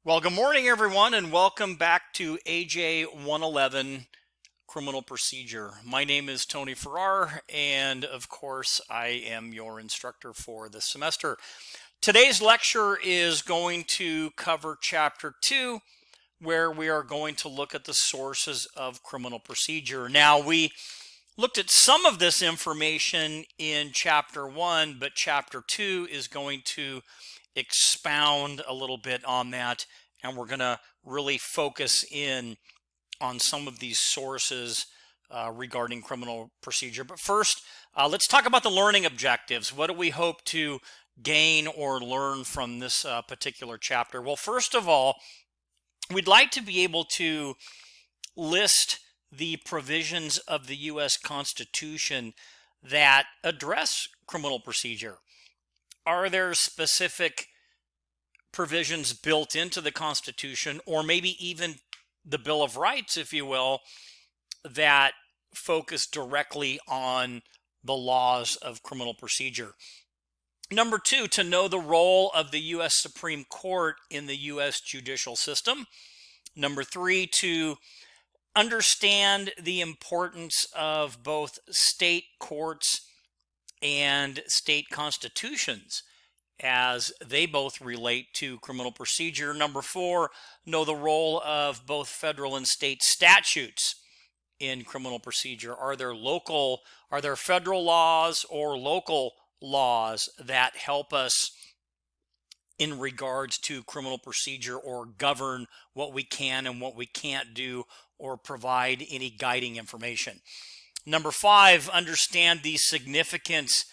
Well, good morning, everyone, and welcome back to Aj111 Criminal Procedure. My name is Tony Farrar, and of course, I am your instructor for this semester. Today's lecture is going to cover Chapter 2, where we are going to look at the sources of criminal procedure. Now, we looked at some of this information in Chapter 1, but Chapter 2 is going to expound a little bit on that, and we're going to really focus in on some of these sources regarding criminal procedure. But first, let's talk about the learning objectives. What do we hope to gain or learn from this particular chapter? Well, first of all, we'd like to be able to list the provisions of the U.S. Constitution that address criminal procedure. Are there specific provisions built into the Constitution, or maybe even the Bill of Rights, if you will, that focus directly on the laws of criminal procedure? Number two, to know the role of the U.S. Supreme Court in the U.S. judicial system. Number three, to understand the importance of both state courts and state constitutions as they both relate to criminal procedure. Number four, know the role of both federal and state statutes in criminal procedure. Are there federal laws or local laws that help us in regards to criminal procedure or govern what we can and what we can't do or provide any guiding information? Number five, understand the significance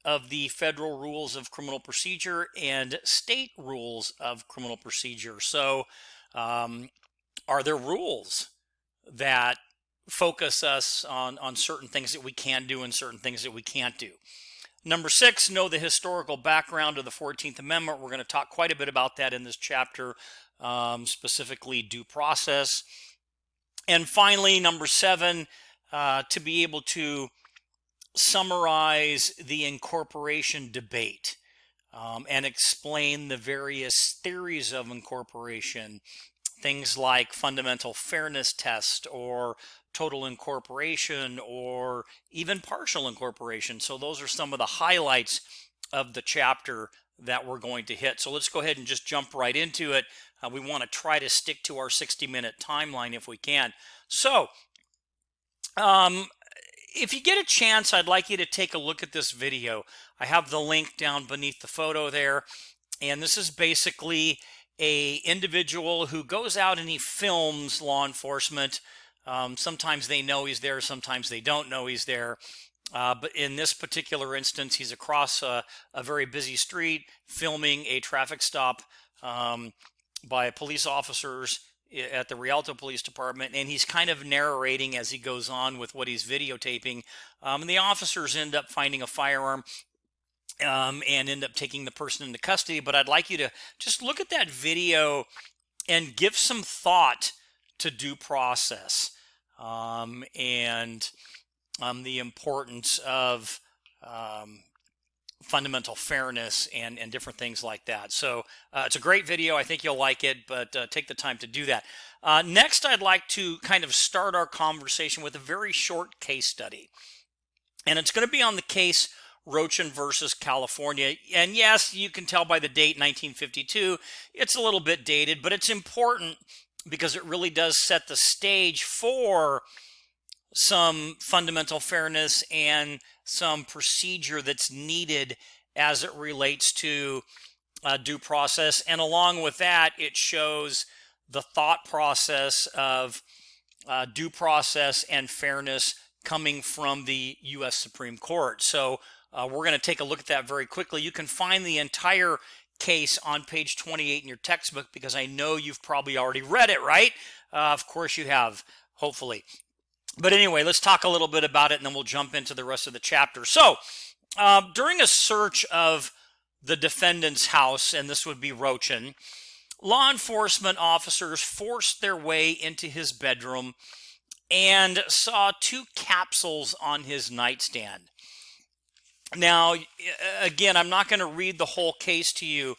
of the federal rules of criminal procedure and state rules of criminal procedure. So, are there rules that focus us on certain things that we can do and certain things that we can't do? Number six, know the historical background of the 14th Amendment. We're going to talk quite a bit about that in this chapter, specifically due process. And finally, number seven, to be able to summarize the incorporation debate and explain the various theories of incorporation, things like fundamental fairness test or total incorporation or even partial incorporation. So those are some of the highlights of the chapter that we're going to hit. So let's go ahead and just jump right into it. We want to try to stick to our 60-minute timeline if we can. So, if you get a chance, I'd like you to take a look at this video. I have the link down beneath the photo there. And this is basically an individual who goes out and he films law enforcement. Sometimes they know he's there, sometimes they don't know he's there. But in this particular instance, he's across a very busy street filming a traffic stop by police officers at the Rialto Police Department, and he's kind of narrating as he goes on with what he's videotaping. And the officers end up finding a firearm and end up taking the person into custody. But I'd like you to just look at that video and give some thought to due process and the importance of fundamental fairness and different things like that. So it's a great video. I think you'll like it, but take the time to do that. Next, I'd like to kind of start our conversation with a very short case study. And it's going to be on the case Rochin versus California. And yes, you can tell by the date, 1952, it's a little bit dated, but it's important because it really does set the stage for some fundamental fairness and some procedure that's needed as it relates to due process. And along with that, it shows the thought process of due process and fairness coming from the U.S. Supreme Court. So we're going to take a look at that very quickly. You can find the entire case on page 28 in your textbook because I know you've probably already read it, right? Of course you have, hopefully. But anyway, let's talk a little bit about it, and then we'll jump into the rest of the chapter. So, during a search of the defendant's house, and this would be Rochin, law enforcement officers forced their way into his bedroom and saw two capsules on his nightstand. Now, again, I'm not going to read the whole case to you,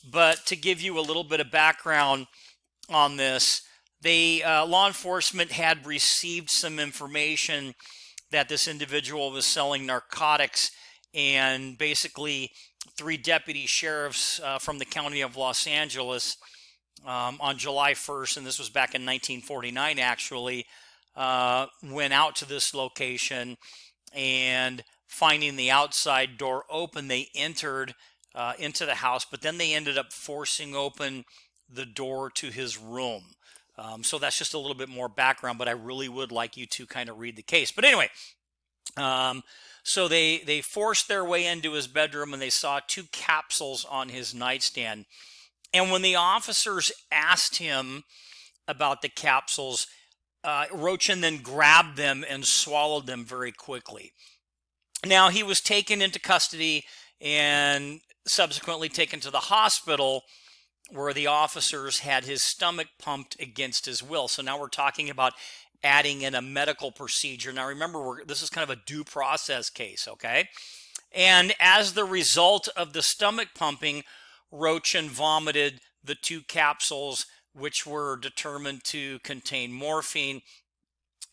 But to give you a little bit of background on this, law enforcement had received some information that this individual was selling narcotics, and basically 3 deputy sheriffs from the county of Los Angeles on July 1st, and this was back in 1949 actually, went out to this location, and finding the outside door open, they entered into the house, but then they ended up forcing open the door to his room. So that's just a little bit more background, but I really would like you to kind of read the case. But anyway, so they forced their way into his bedroom, and they saw 2 capsules on his nightstand. And when the officers asked him about the capsules, Rochin then grabbed them and swallowed them very quickly. Now, he was taken into custody and subsequently taken to the hospital, where the officers had his stomach pumped against his will. So now we're talking about adding in a medical procedure. Now remember, this is kind of a due process case, okay? And as the result of the stomach pumping, Rochin vomited the 2 capsules, which were determined to contain morphine.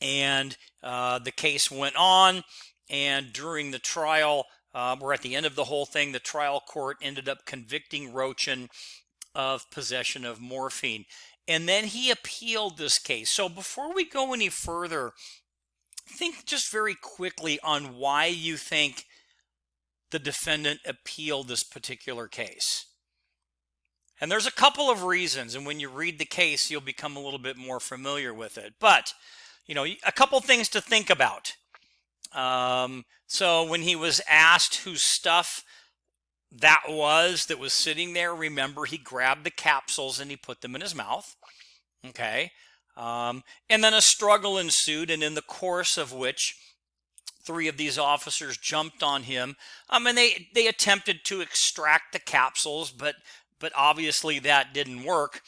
And the case went on, and during the trial, we're at the end of the whole thing, the trial court ended up convicting Rochin of possession of morphine. And then he appealed this case. So before we go any further, think just very quickly on why you think the defendant appealed this particular case. And there's a couple of reasons, and when you read the case, you'll become a little bit more familiar with it. But, you know, a couple things to think about. So when he was asked whose stuff that was sitting there, remember, he grabbed the capsules and he put them in his mouth. Okay. And then a struggle ensued, and in the course of which 3 of these officers jumped on him. And they attempted to extract the capsules, but obviously that didn't work.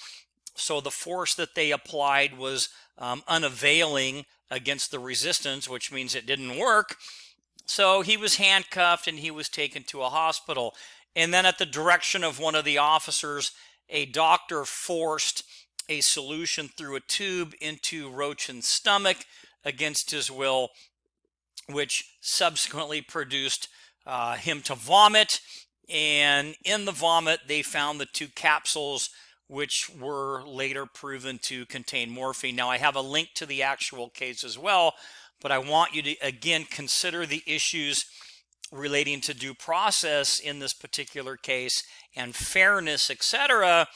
So the force that they applied was unavailing against the resistance, which means it didn't work. So he was handcuffed and he was taken to a hospital. And then at the direction of one of the officers, a doctor forced a solution through a tube into Rochin's stomach against his will, which subsequently produced him to vomit. And in the vomit, they found the 2 capsules, which were later proven to contain morphine. Now, I have a link to the actual case as well, but I want you to, again, consider the issues relating to due process in this particular case and fairness, etc.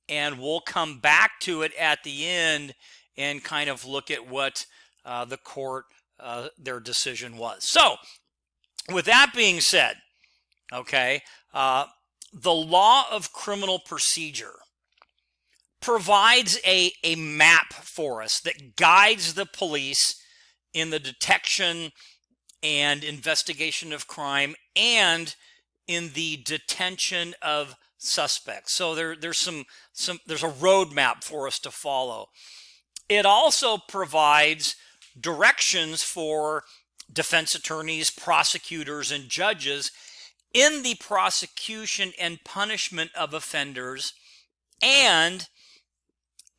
And we'll come back to it at the end and kind of look at what the court, their decision was. So, with that being said, okay, the law of criminal procedure provides a map for us that guides the police in the detection and investigation of crime and in the detention of suspects. So there's a roadmap for us to follow. It also provides directions for defense attorneys, prosecutors, and judges in the prosecution and punishment of offenders and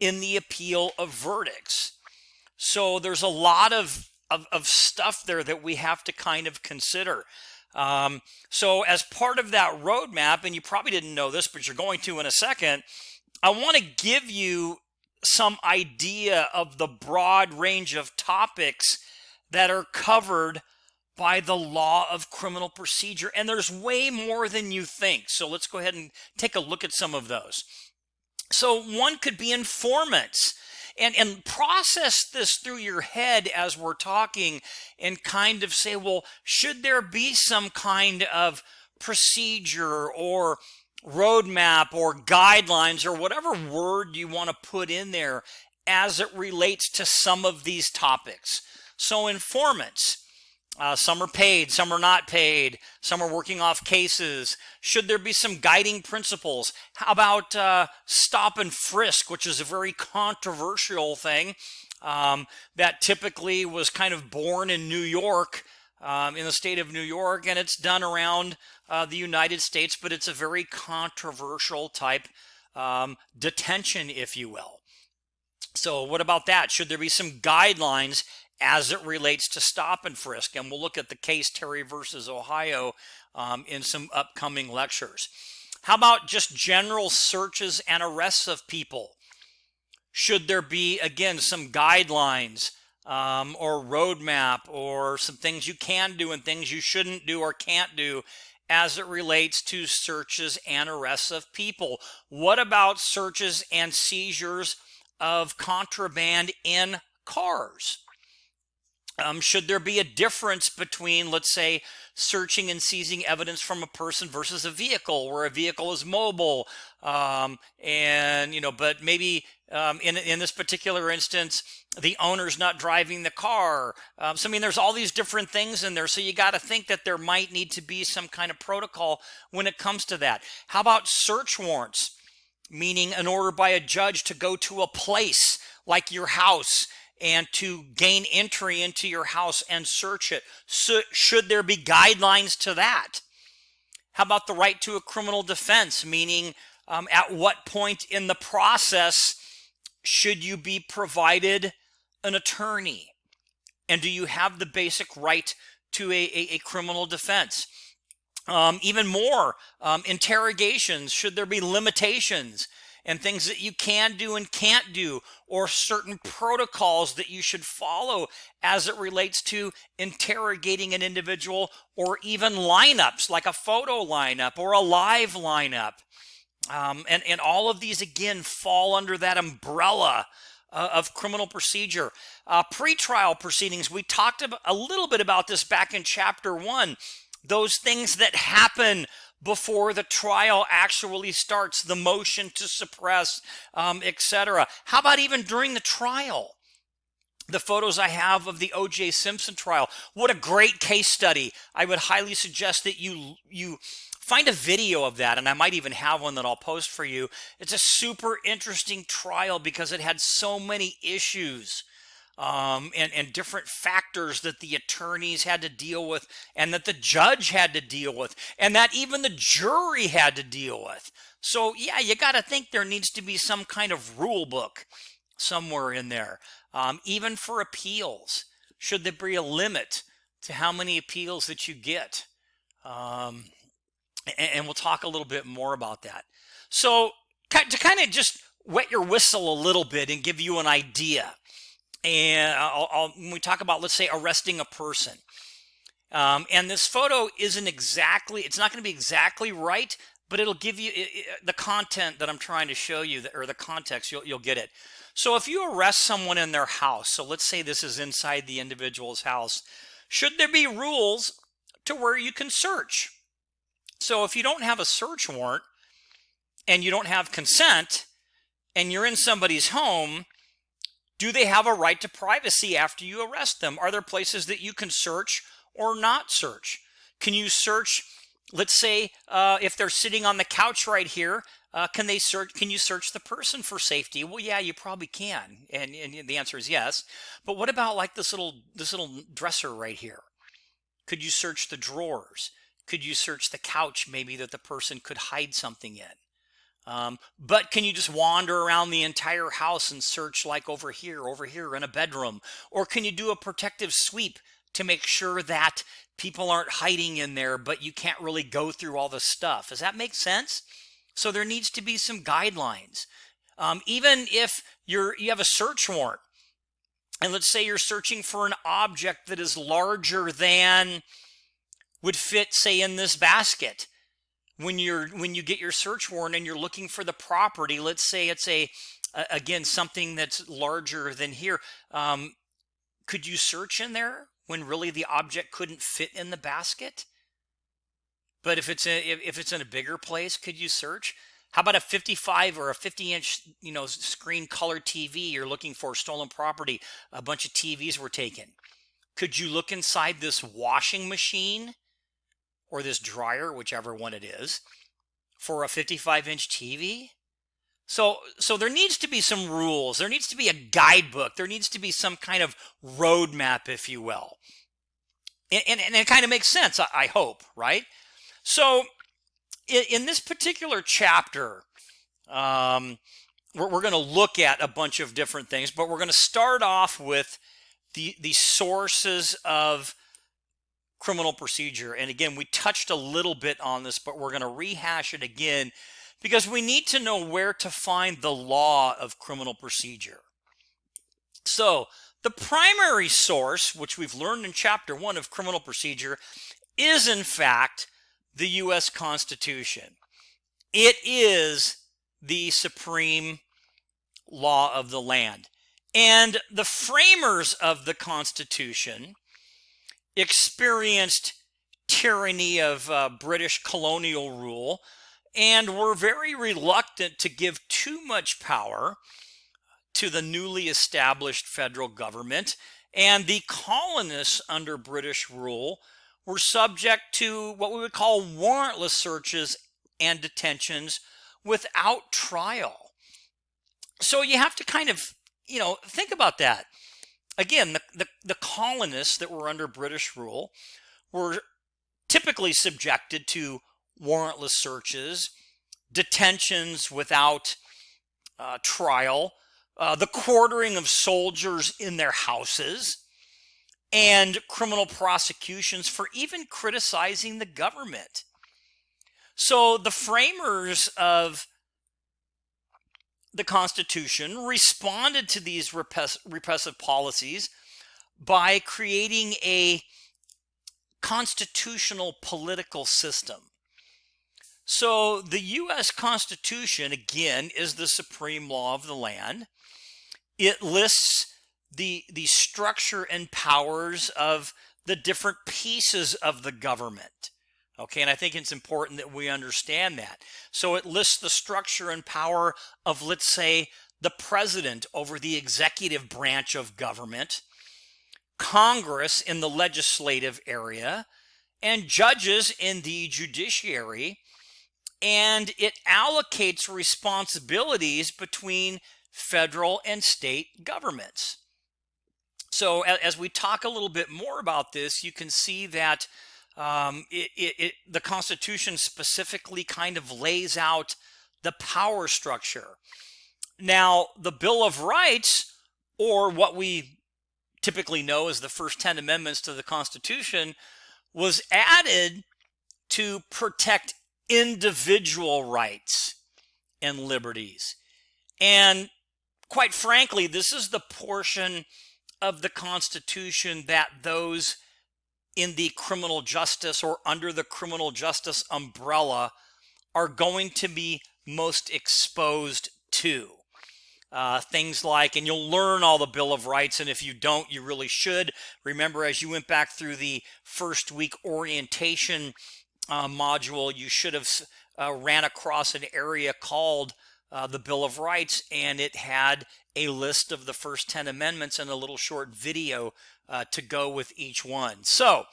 in the appeal of verdicts. So there's a lot of stuff there that we have to kind of consider. So as part of that roadmap, and you probably didn't know this, but you're going to in a second, I want to give you some idea of the broad range of topics that are covered by the law of criminal procedure. And there's way more than you think. So let's go ahead and take a look at some of those. So one could be informants. And process this through your head as we're talking and kind of say, well, should there be some kind of procedure or roadmap or guidelines or whatever word you want to put in there as it relates to some of these topics? So informants, some are paid, some are not paid, some are working off cases. Should there be some guiding principles? How about stop and frisk, which is a very controversial thing that typically was kind of born in New York in the state of New York, and it's done around the United States, but it's a very controversial type detention, if you will. So what about that? Should there be some guidelines as it relates to stop and frisk? And we'll look at the case Terry versus Ohio in some upcoming lectures. How about just general searches and arrests of people? Should there be, again, some guidelines or roadmap or some things you can do and things you shouldn't do or can't do as it relates to searches and arrests of people? What about searches and seizures of contraband in cars? Should there be a difference between, let's say, searching and seizing evidence from a person versus a vehicle, where a vehicle is mobile, and but maybe in this particular instance, the owner's not driving the car. So I mean, there's all these different things in there. So you got to think that there might need to be some kind of protocol when it comes to that. How about search warrants, meaning an order by a judge to go to a place like your house and to gain entry into your house and search it? So should there be guidelines to that? How about the right to a criminal defense, meaning at what point in the process should you be provided an attorney? And do you have the basic right to a criminal defense? Even more, interrogations, should there be limitations and things that you can do and can't do, or certain protocols that you should follow as it relates to interrogating an individual, or even lineups like a photo lineup or a live lineup? And all of these, again, fall under that umbrella of criminal procedure. Pretrial proceedings, we talked a little bit about this back in chapter 1. Those things that happen before the trial actually starts, the motion to suppress, etc. How about even during the trial? The photos I have of the O.J. Simpson trial. What a great case study. I would highly suggest that you find a video of that, and I might even have one that I'll post for you. It's a super interesting trial because it had so many issues and different factors that the attorneys had to deal with, and that the judge had to deal with, and that even the jury had to deal with. So yeah, you got to think there needs to be some kind of rule book somewhere in there. Even for appeals, should there be a limit to how many appeals that you get? And we'll talk a little bit more about that. So to kind of just wet your whistle a little bit and give you an idea, and when we talk about, let's say, arresting a person, and this photo isn't exactly, it's not going to be exactly right, but it'll give you the content that I'm trying to show you, or the context, you'll get it. So if you arrest someone in their house, so let's say this is inside the individual's house, should there be rules to where you can search? So if you don't have a search warrant and you don't have consent and you're in somebody's home, do they have a right to privacy after you arrest them? Are there places that you can search or not search? Can you search, let's say, if they're sitting on the couch right here, can you search the person for safety? Well, yeah, you probably can, and the answer is yes. But what about like this little dresser right here? Could you search the drawers? Could you search the couch, maybe, that the person could hide something in? But can you just wander around the entire house and search, like over here in a bedroom? Or can you do a protective sweep to make sure that people aren't hiding in there, but you can't really go through all the stuff? Does that make sense? So there needs to be some guidelines. Even if you have a search warrant, and let's say you're searching for an object that is larger than would fit, say, in this basket. When you get your search warrant and you're looking for the property, let's say it's again something that's larger than here, could you search in there when really the object couldn't fit in the basket? But if it's in a bigger place, could you search? How about a 55 or a 50-inch screen color TV? You're looking for stolen property. A bunch of TVs were taken. Could you look inside this washing machine or this dryer, whichever one it is, for a 55-inch TV? So there needs to be some rules. There needs to be a guidebook. There needs to be some kind of roadmap, if you will. And it kind of makes sense, I hope, right? So in this particular chapter, we're going to look at a bunch of different things, but we're going to start off with the sources of criminal procedure. And again, we touched a little bit on this, but we're going to rehash it again because we need to know where to find the law of criminal procedure. So the primary source, which we've learned in Chapter 1 of criminal procedure, is in fact the U.S. Constitution. It is the supreme law of the land. And the framers of the Constitution experienced tyranny of British colonial rule and were very reluctant to give too much power to the newly established federal government, and the colonists under British rule were subject to what we would call warrantless searches and detentions without trial. So you have to kind of, think about that. Again, the colonists that were under British rule were typically subjected to warrantless searches, detentions without trial, the quartering of soldiers in their houses, and criminal prosecutions for even criticizing the government. So the framers of the Constitution responded to these repressive policies by creating a constitutional political system. So the U.S. Constitution, again, is the supreme law of the land. It lists the structure and powers of the different pieces of the government. Okay, and I think it's important that we understand that. So it lists the structure and power of, let's say, the president over the executive branch of government, Congress in the legislative area, and judges in the judiciary, and it allocates responsibilities between federal and state governments. So as we talk a little bit more about this, you can see that the Constitution specifically kind of lays out the power structure. Now, the Bill of Rights, or what we typically know as the first 10 amendments to the Constitution, was added to protect individual rights and liberties. And quite frankly, this is the portion of the Constitution that those in the criminal justice or under the criminal justice umbrella are going to be most exposed to. Things like, and you'll learn all the Bill of Rights, and if you don't, you really should. Remember, as you went back through the first week orientation module, you should have ran across an area called the Bill of Rights, and it had a list of the first 10 amendments and a little short video to go with each one. So,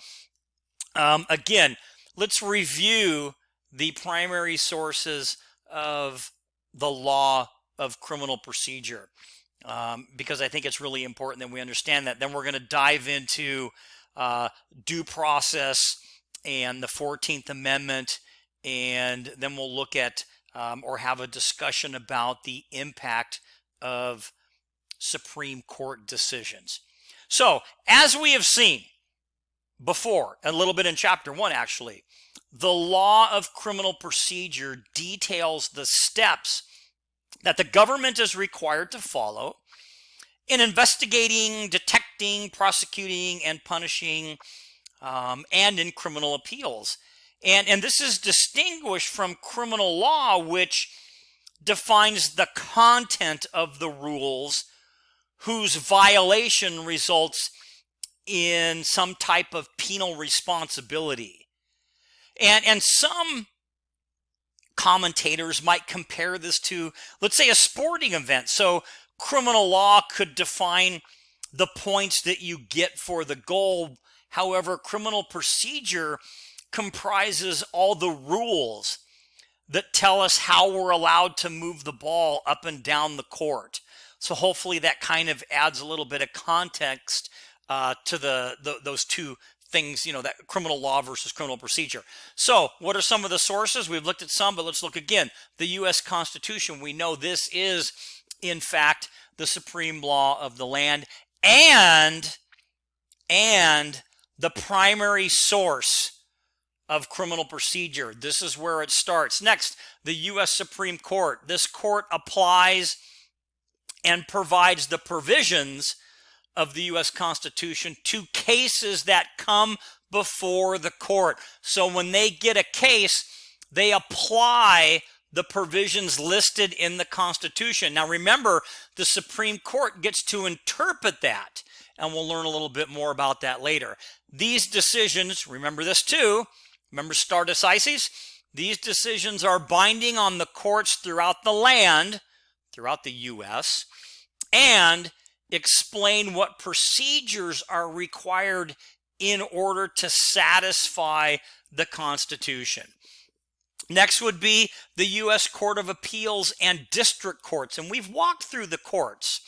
again, let's review the primary sources of the law of criminal procedure, because I think it's really important that we understand that. Then we're going to dive into due process and the 14th Amendment, and then we'll look at or have a discussion about the impact of Supreme Court decisions. So, as we have seen before, a little bit in Chapter 1 actually, the law of criminal procedure details the steps that the government is required to follow in investigating, detecting, prosecuting, and punishing, and in criminal appeals. And this is distinguished from criminal law, which defines the content of the rules whose violation results in some type of penal responsibility. And some commentators might compare this to, let's say, a sporting event. So criminal law could define the points that you get for the goal. However, criminal procedure comprises all the rules that tell us how we're allowed to move the ball up and down the court. So hopefully that kind of adds a little bit of context to those two things, that criminal law versus criminal procedure. So what are some of the sources? We've looked at some, but let's look again. The U.S. Constitution, we know this is, in fact, the supreme law of the land and the primary source of criminal procedure. This is where it starts. Next, the U.S. Supreme Court. This court applies and provides the provisions of the U.S. Constitution to cases that come before the court. So when they get a case, they apply the provisions listed in the Constitution. Now remember, the Supreme Court gets to interpret that, and we'll learn a little bit more about that later. These decisions, remember this too, remember stare decisis? These decisions are binding on the courts throughout the land, throughout the U.S., and explain what procedures are required in order to satisfy the Constitution. Next would be the U.S. Court of Appeals and District Courts, and we've walked through the courts.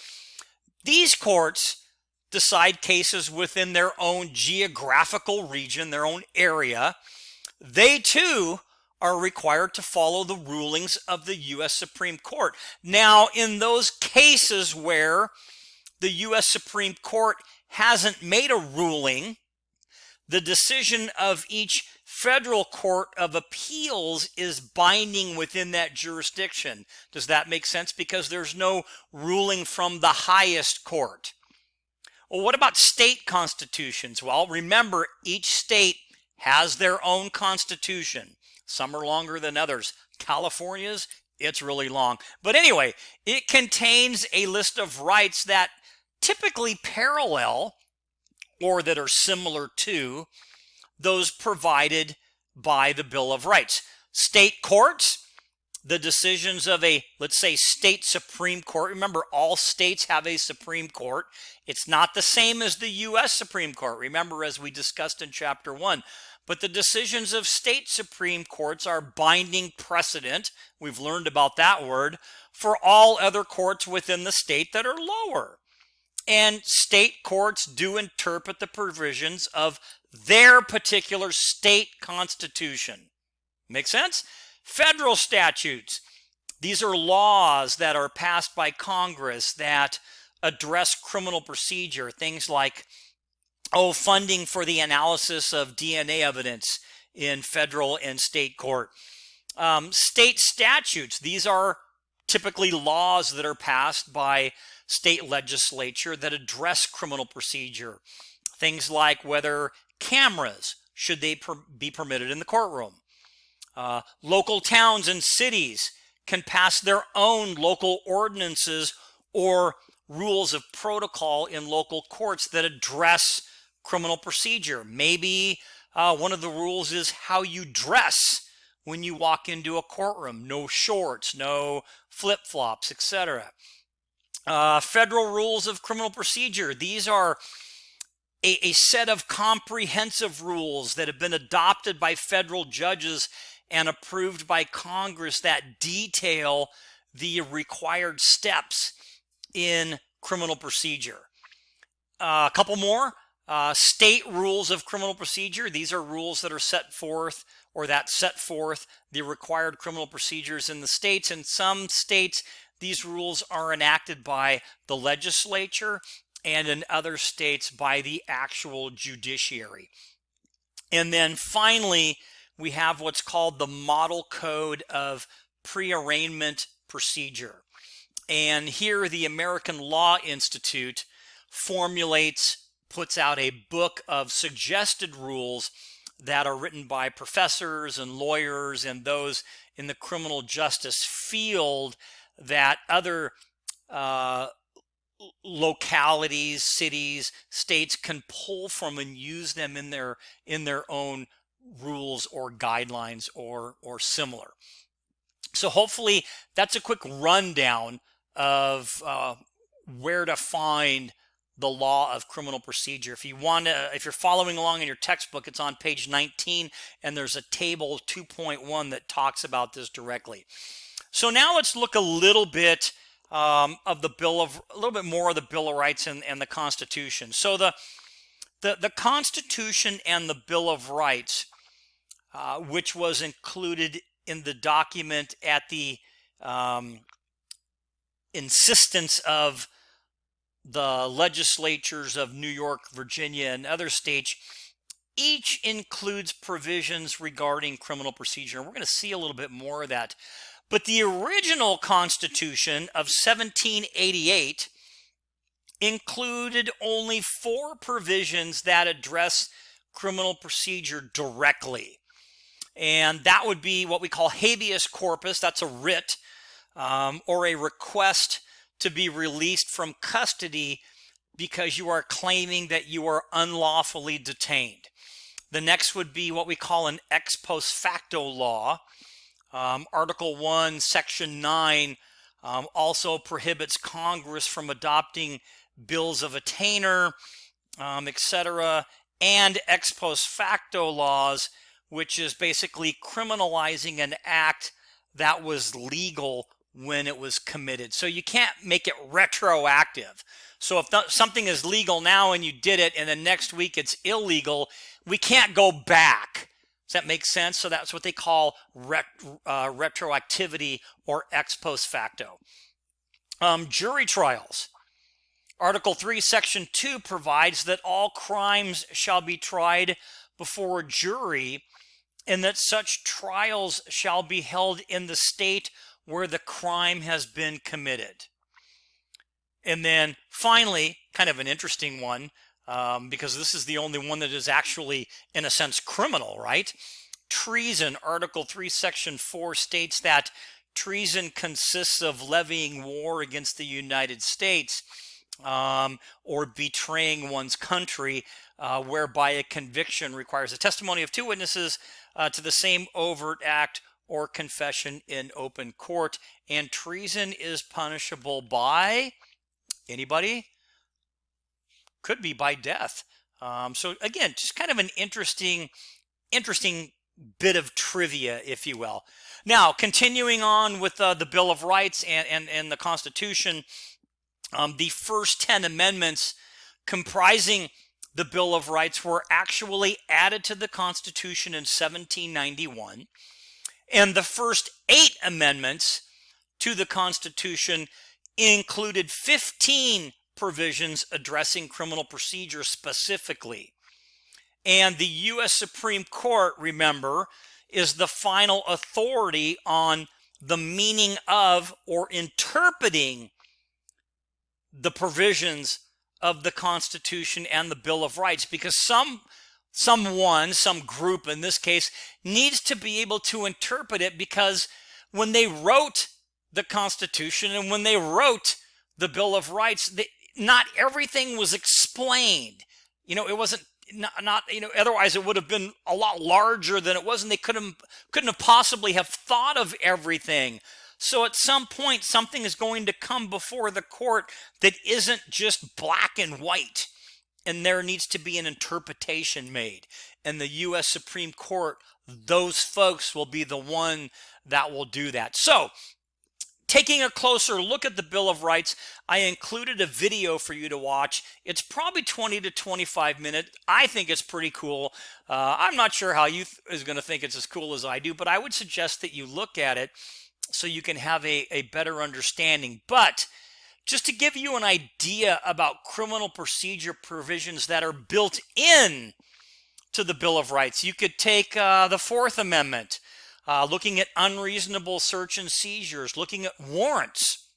These courts decide cases within their own geographical region, their own area. They too are required to follow the rulings of the U.S. Supreme Court. Now, in those cases where the U.S. Supreme Court hasn't made a ruling, the decision of each federal court of appeals is binding within that jurisdiction. Does that make sense? Because there's no ruling from the highest court. Well, what about state constitutions? Well, remember, each state has their own constitution. Some are longer than others. California's, it's really long. But anyway, it contains a list of rights that typically parallel or that are similar to those provided by the Bill of Rights. State courts, the decisions of a, let's say, state Supreme Court. Remember, all states have a Supreme Court. It's not the same as the U.S. Supreme Court. Remember, as we discussed in Chapter 1. But the decisions of state Supreme Courts are binding precedent. We've learned about that word for all other courts within the state that are lower. And state courts do interpret the provisions of their particular state constitution. Make sense? Federal statutes. These are laws that are passed by Congress that address criminal procedure. Things like, funding for the analysis of DNA evidence in federal and state court. State statutes. These are typically laws that are passed by state legislature that address criminal procedure. Things like whether cameras, should they be permitted in the courtroom? Local towns and cities can pass their own local ordinances or rules of protocol in local courts that address criminal procedure. Maybe one of the rules is how you dress when you walk into a courtroom. No shorts, no flip-flops, etc. Federal rules of criminal procedure. These are a set of comprehensive rules that have been adopted by federal judges and approved by Congress that detail the required steps in criminal procedure. A couple more. State rules of criminal procedure. These are rules that are set forth or that set forth the required criminal procedures in the states. In some states, these rules are enacted by the legislature, and in other states by the actual judiciary. And then finally, we have what's called the Model Code of Prearrangement Procedure. And here the American Law Institute puts out a book of suggested rules that are written by professors and lawyers and those in the criminal justice field that other localities, cities, states can pull from and use them in their own rules or guidelines or similar. So hopefully that's a quick rundown of where to find the law of criminal procedure. If you're following along in your textbook, it's on page 19, and there's a table 2.1 that talks about this directly. So now let's look a little bit more of the Bill of Rights and the Constitution. So The Constitution and the Bill of Rights, which was included in the document at the insistence of the legislatures of New York, Virginia, and other states, each includes provisions regarding criminal procedure. And we're going to see a little bit more of that. But the original Constitution of 1788 included only 4 provisions that address criminal procedure directly. And that would be what we call habeas corpus. That's a writ or a request to be released from custody because you are claiming that you are unlawfully detained. The next would be what we call an ex post facto law. Article 1, Section 9 also prohibits Congress from adopting bills of attainder, etc., and ex post facto laws, which is basically criminalizing an act that was legal when it was committed. So you can't make it retroactive. So if something is legal now and you did it and the next week it's illegal, we can't go back. Does that make sense? So that's what they call retroactivity or ex post facto. Jury trials. Article 3, Section 2 provides that all crimes shall be tried before a jury and that such trials shall be held in the state where the crime has been committed. And then finally, kind of an interesting one, because this is the only one that is actually, in a sense, criminal, right? Treason. Article 3, Section 4 states that treason consists of levying war against the United States or betraying one's country, whereby a conviction requires the testimony of 2 witnesses to the same overt act or confession in open court. And treason is punishable by, anybody? Could be by death. So again, just kind of an interesting bit of trivia, if you will. Now, continuing on with the Bill of Rights and the Constitution, the first 10 amendments comprising the Bill of Rights were actually added to the Constitution in 1791. And the first 8 amendments to the Constitution included 15 provisions addressing criminal procedure specifically. And the U.S. Supreme Court, remember, is the final authority on the meaning of or interpreting the provisions of the Constitution and the Bill of Rights, because some group in this case needs to be able to interpret it, because when they wrote the Constitution and when they wrote the Bill of Rights, not everything was explained. You know, it wasn't not otherwise it would have been a lot larger than it was, and they couldn't have possibly have thought of everything. So at some point, something is going to come before the court that isn't just black and white, and there needs to be an interpretation made. And the U.S. Supreme Court, those folks will be the one that will do that. So, taking a closer look at the Bill of Rights, I included a video for you to watch. It's probably 20 to 25 minutes. I think it's pretty cool. I'm not sure how you is going to think it's as cool as I do, but I would suggest that you look at it so you can have a better understanding. But just to give you an idea about criminal procedure provisions that are built in to the Bill of Rights, you could take the Fourth Amendment, looking at unreasonable search and seizures, looking at warrants.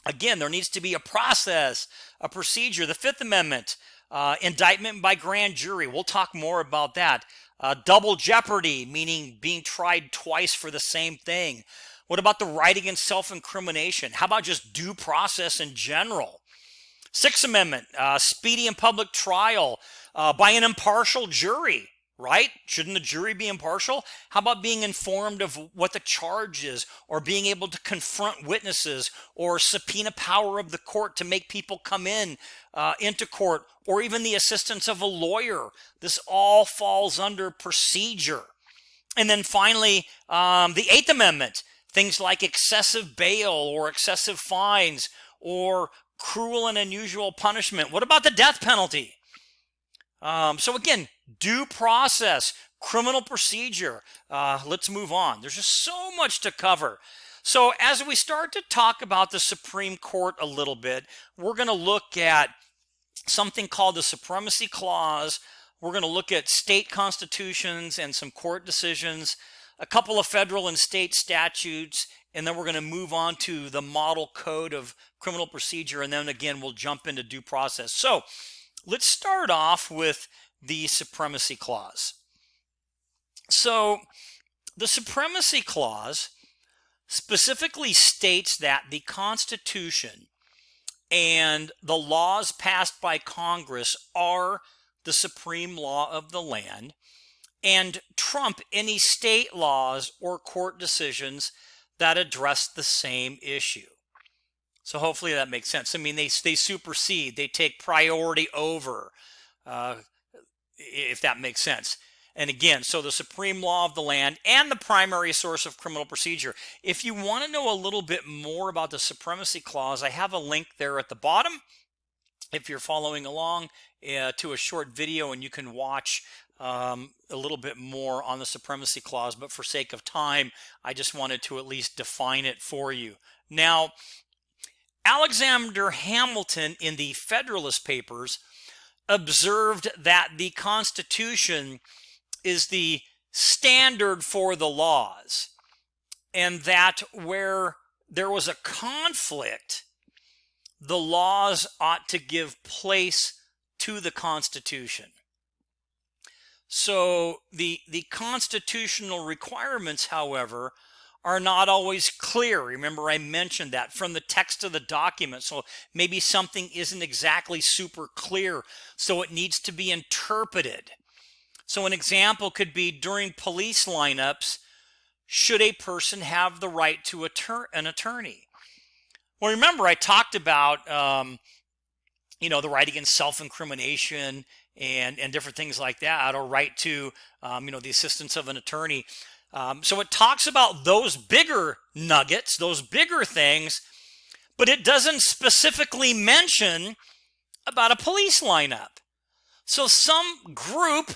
Again, there needs to be a process, a procedure. The Fifth Amendment, indictment by grand jury. We'll talk more about that. Double jeopardy, meaning being tried twice for the same thing. What about the right against self-incrimination? How about just due process in general? Sixth Amendment, speedy and public trial by an impartial jury, right? Shouldn't the jury be impartial? How about being informed of what the charge is, or being able to confront witnesses, or subpoena power of the court to make people come into court, or even the assistance of a lawyer? This all falls under procedure. And then finally, the Eighth Amendment, things like excessive bail or excessive fines or cruel and unusual punishment. What about the death penalty? So again, due process, criminal procedure. Let's move on. There's just so much to cover. So as we start to talk about the Supreme Court a little bit, we're going to look at something called the Supremacy Clause. We're going to look at state constitutions and some court decisions, a couple of federal and state statutes, and then we're going to move on to the Model Code of Criminal Procedure, and then again we'll jump into due process. So let's start off with the Supremacy Clause. So the Supremacy Clause specifically states that the Constitution and the laws passed by Congress are the supreme law of the land and trump any state laws or court decisions that address the same issue. So hopefully that makes sense. I mean, they supersede, they take priority over, if that makes sense. And again, so the supreme law of the land and the primary source of criminal procedure. If you want to know a little bit more about the Supremacy Clause, I have a link there at the bottom if you're following along to a short video, and you can watch a little bit more on the Supremacy Clause. But for sake of time, I just wanted to at least define it for you. Now, Alexander Hamilton in the Federalist Papers observed that the Constitution is the standard for the laws, and that where there was a conflict, the laws ought to give place to the Constitution. So the constitutional requirements, however, are not always clear. Remember, I mentioned that from the text of the document. So maybe something isn't exactly super clear, so it needs to be interpreted. So an example could be during police lineups, should a person have the right to an attorney? Well, remember I talked about, the right against self-incrimination and different things like that, or right to, the assistance of an attorney. So it talks about those bigger nuggets, those bigger things, but it doesn't specifically mention about a police lineup. So some group,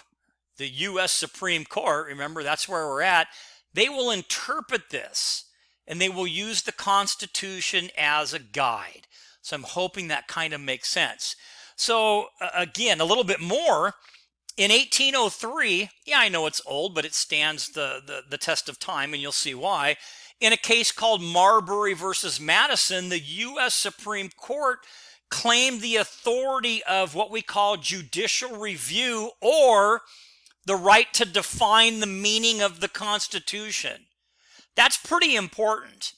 the U.S. Supreme Court, remember that's where we're at, they will interpret this and they will use the Constitution as a guide. So I'm hoping that kind of makes sense. So again, a little bit more. In 1803, yeah, I know it's old, but it stands the test of time, and you'll see why. In a case called Marbury versus Madison, the U.S. Supreme Court claimed the authority of what we call judicial review, or the right to define the meaning of the Constitution. That's pretty important.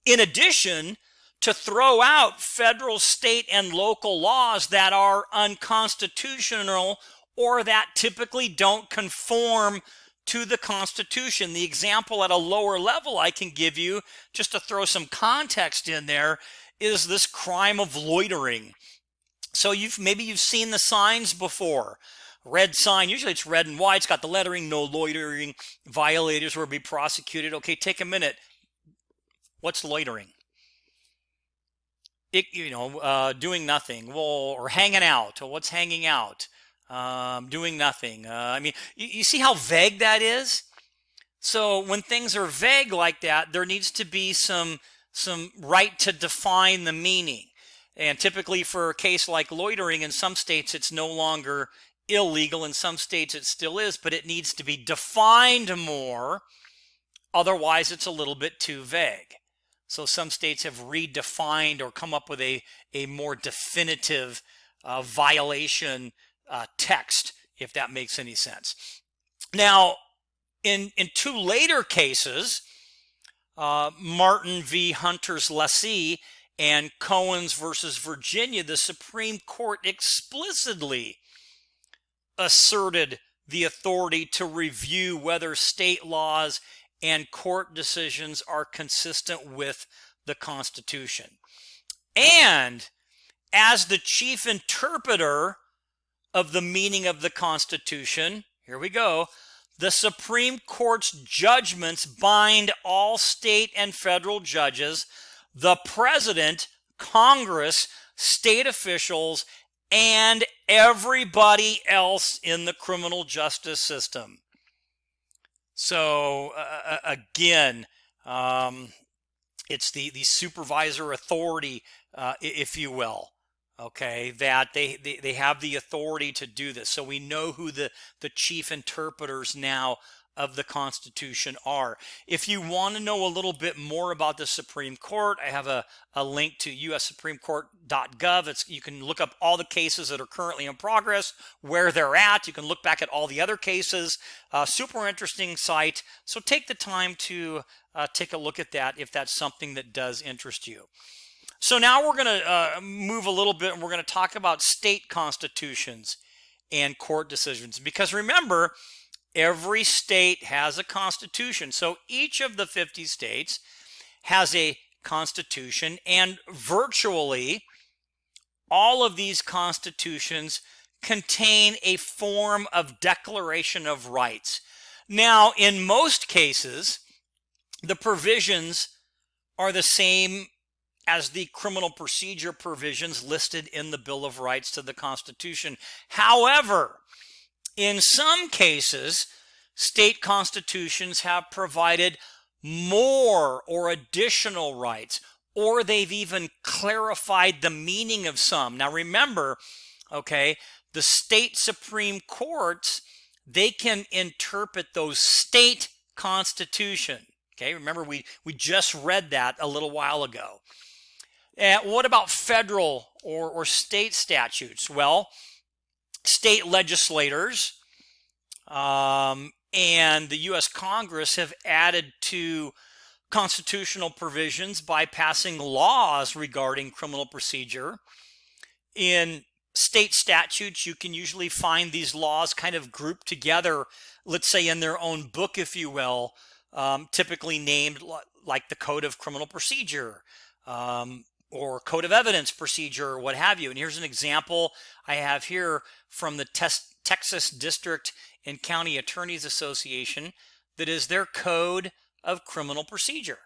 In addition, to throw out federal, state, and local laws that are unconstitutional or that typically don't conform to the Constitution. The example at a lower level I can give you, just to throw some context in there, is this crime of loitering. So maybe you've seen the signs before. Red sign, usually it's red and white, it's got the lettering, no loitering, violators will be prosecuted. Okay, take a minute. What's loitering? Doing nothing, or hanging out. Or what's hanging out? Doing nothing. You see how vague that is? So when things are vague like that, there needs to be some right to define the meaning. And typically for a case like loitering, in some states it's no longer illegal, in some states it still is, but it needs to be defined more. Otherwise it's a little bit too vague. So some states have redefined or come up with a more definitive violation text, if that makes any sense. Now, in two later cases, Martin v. Hunter's Lessee and Cohen's versus Virginia, the Supreme Court explicitly asserted the authority to review whether state laws and court decisions are consistent with the Constitution. And as the chief interpreter of the meaning of the Constitution, here we go, the Supreme Court's judgments bind all state and federal judges, the president, Congress, state officials, and everybody else in the criminal justice system. So again, it's the supervisor authority, if you will, okay, that they have the authority to do this. So we know who the chief interpreters now of the Constitution are. If you want to know a little bit more about the Supreme Court, I have a link to ussupremecourt.gov. You can look up all the cases that are currently in progress, where they're at. You can look back at all the other cases. Super interesting site. So take the time to take a look at that if that's something that does interest you. So now we're going to move a little bit, and we're going to talk about state constitutions and court decisions. Because remember, every state has a constitution. So each of the 50 states has a constitution, and virtually all of these constitutions contain a form of declaration of rights. Now, in most cases, the provisions are the same as the criminal procedure provisions listed in the Bill of Rights to the Constitution. However, in some cases, state constitutions have provided more or additional rights, or they've even clarified the meaning of some. Now remember, okay, the state Supreme Courts, they can interpret those state constitutions. Okay, remember we just read that a little while ago. What about federal or state statutes? Well, state legislators and the U.S. Congress have added to constitutional provisions by passing laws regarding criminal procedure. In state statutes, you can usually find these laws kind of grouped together, let's say in their own book, if you will, typically named like the Code of Criminal Procedure, or Code of Evidence Procedure, or what have you. And here's an example I have here from the Texas District and County Attorneys Association that is their Code of Criminal Procedure.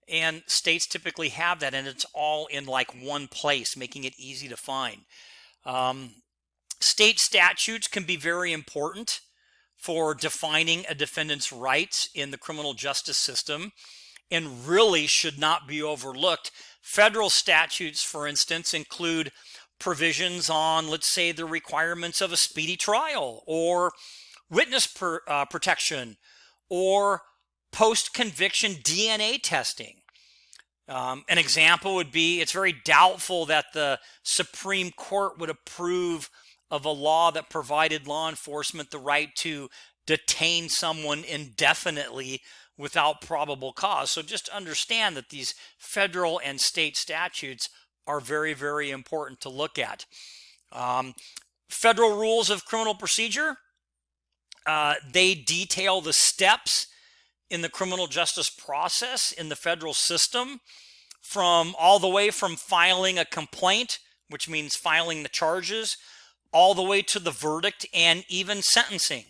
And states typically have that, and it's all in like one place, making it easy to find. State statutes can be very important for defining a defendant's rights in the criminal justice system and really should not be overlooked. Federal statutes, for instance, include provisions on, let's say, the requirements of a speedy trial or witness protection or post-conviction DNA testing. An example would be, it's very doubtful that the Supreme Court would approve of a law that provided law enforcement the right to detain someone indefinitely without probable cause. So just understand that these federal and state statutes are very, very important to look at. Federal rules of criminal procedure, they detail the steps in the criminal justice process in the federal system, from all the way from filing a complaint, which means filing the charges, all the way to the verdict and even sentencing.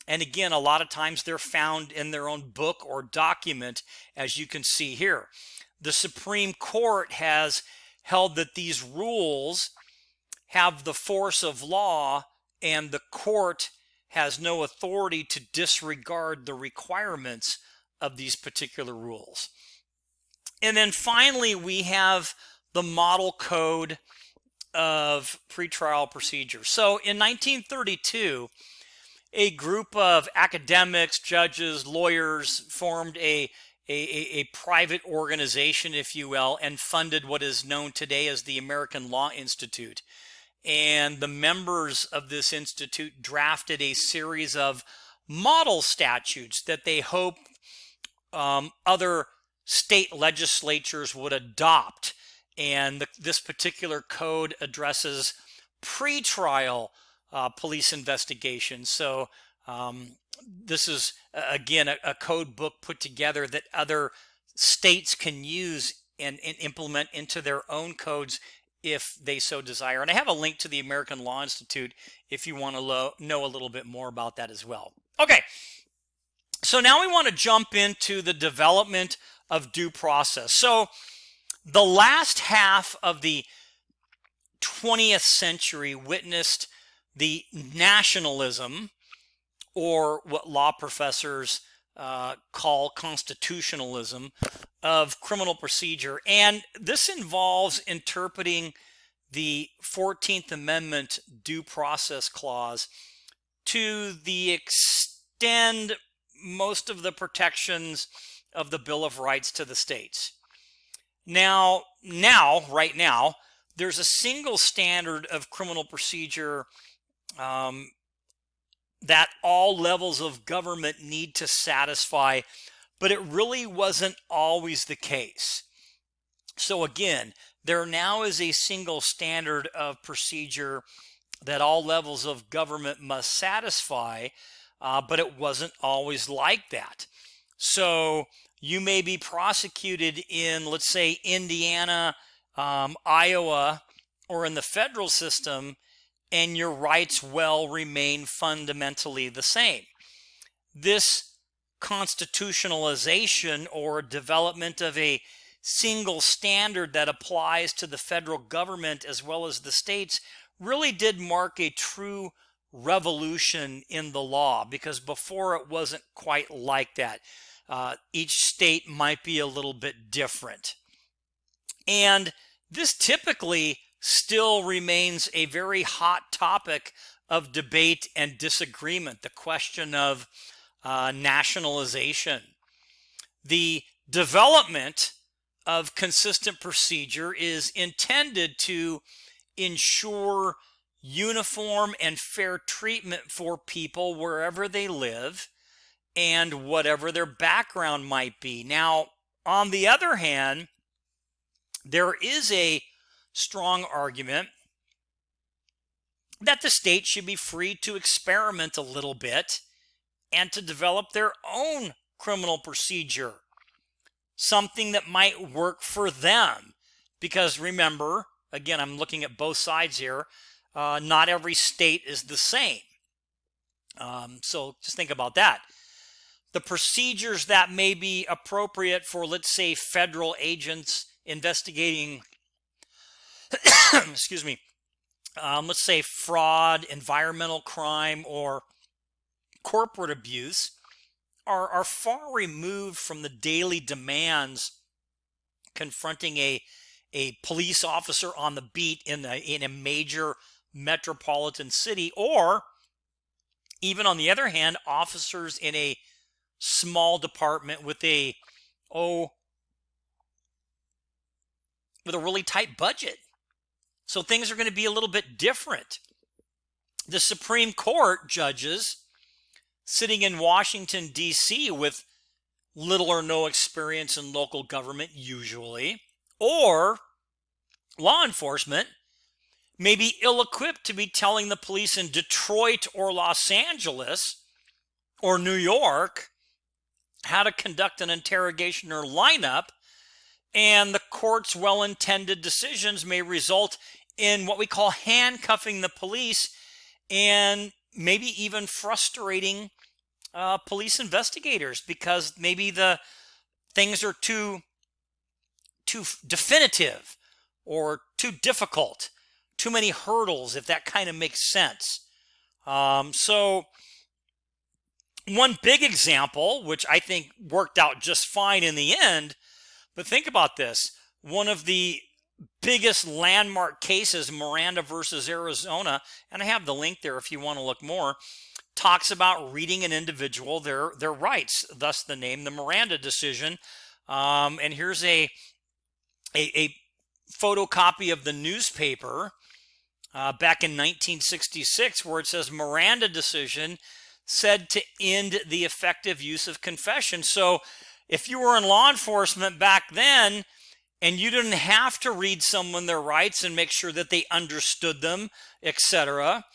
And again, a lot of times they're found in their own book or document, as you can see here. The Supreme Court has held that these rules have the force of law, and the court has no authority to disregard the requirements of these particular rules. And then finally, we have the Model Code of Pretrial Procedure. So in 1932, a group of academics, judges, lawyers formed a private organization, if you will, and funded what is known today as the American Law Institute. And the members of this institute drafted a series of model statutes that they hope other state legislatures would adopt. And this particular code addresses pretrial police investigations. So this is, again, a code book put together that other states can use and implement into their own codes if they so desire. And I have a link to the American Law Institute if you want to know a little bit more about that as well. Okay, so now we want to jump into the development of due process. So the last half of the 20th century witnessed the nationalism, or what law professors call constitutionalism, of criminal procedure. And this involves interpreting the 14th Amendment due process clause to the extend most of the protections of the Bill of Rights to the states. Right now, there's a single standard of criminal procedure that all levels of government need to satisfy, but it really wasn't always the case. So again, there now is a single standard of procedure that all levels of government must satisfy, but it wasn't always like that. So you may be prosecuted in, let's say, Indiana, Iowa, or in the federal system, and your rights will remain fundamentally the same. This constitutionalization or development of a single standard that applies to the federal government as well as the states really did mark a true revolution in the law, because before it wasn't quite like that. Each state might be a little bit different. And this typically still remains a very hot topic of debate and disagreement, the question of nationalization. The development of consistent procedure is intended to ensure uniform and fair treatment for people wherever they live and whatever their background might be. Now, on the other hand, there is a strong argument that the state should be free to experiment a little bit and to develop their own criminal procedure, something that might work for them. Because remember, again, I'm looking at both sides here, not every state is the same. So just think about that. The procedures that may be appropriate for, let's say, federal agents investigating excuse me, let's say fraud, environmental crime, or corporate abuse are far removed from the daily demands confronting a police officer on the beat in a major metropolitan city, or even on the other hand, officers in a small department with a really tight budget. So things are going to be a little bit different. The Supreme Court judges sitting in Washington, D.C. with little or no experience in local government usually, or law enforcement, may be ill-equipped to be telling the police in Detroit or Los Angeles or New York how to conduct an interrogation or lineup, and the court's well-intended decisions may result in what we call handcuffing the police and maybe even frustrating police investigators, because maybe the things are too definitive or too difficult, too many hurdles, if that kind of makes sense. So one big example, which I think worked out just fine in the end, but think about this. One of the biggest landmark cases, Miranda versus Arizona, and I have the link there if you want to look more, talks about reading an individual their rights, thus the name, the Miranda decision. And here's a photocopy of the newspaper back in 1966, where it says Miranda decision said to end the effective use of confession. So if you were in law enforcement back then and you didn't have to read someone their rights and make sure that they understood them, etc.,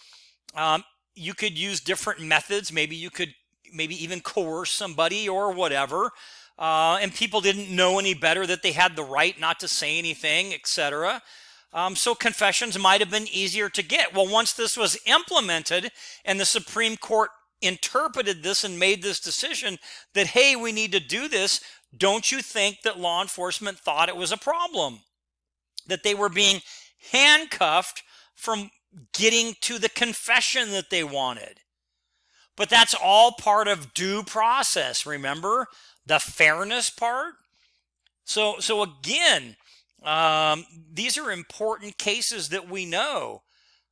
you could use different methods. Maybe you could even coerce somebody or whatever, and people didn't know any better that they had the right not to say anything, etc. So confessions might have been easier to get. Well, once this was implemented and the Supreme Court interpreted this and made this decision that, hey, we need to do this, don't you think that law enforcement thought it was a problem? That they were being handcuffed from getting to the confession that they wanted. But that's all part of due process, remember? The fairness part. So again, these are important cases that we know.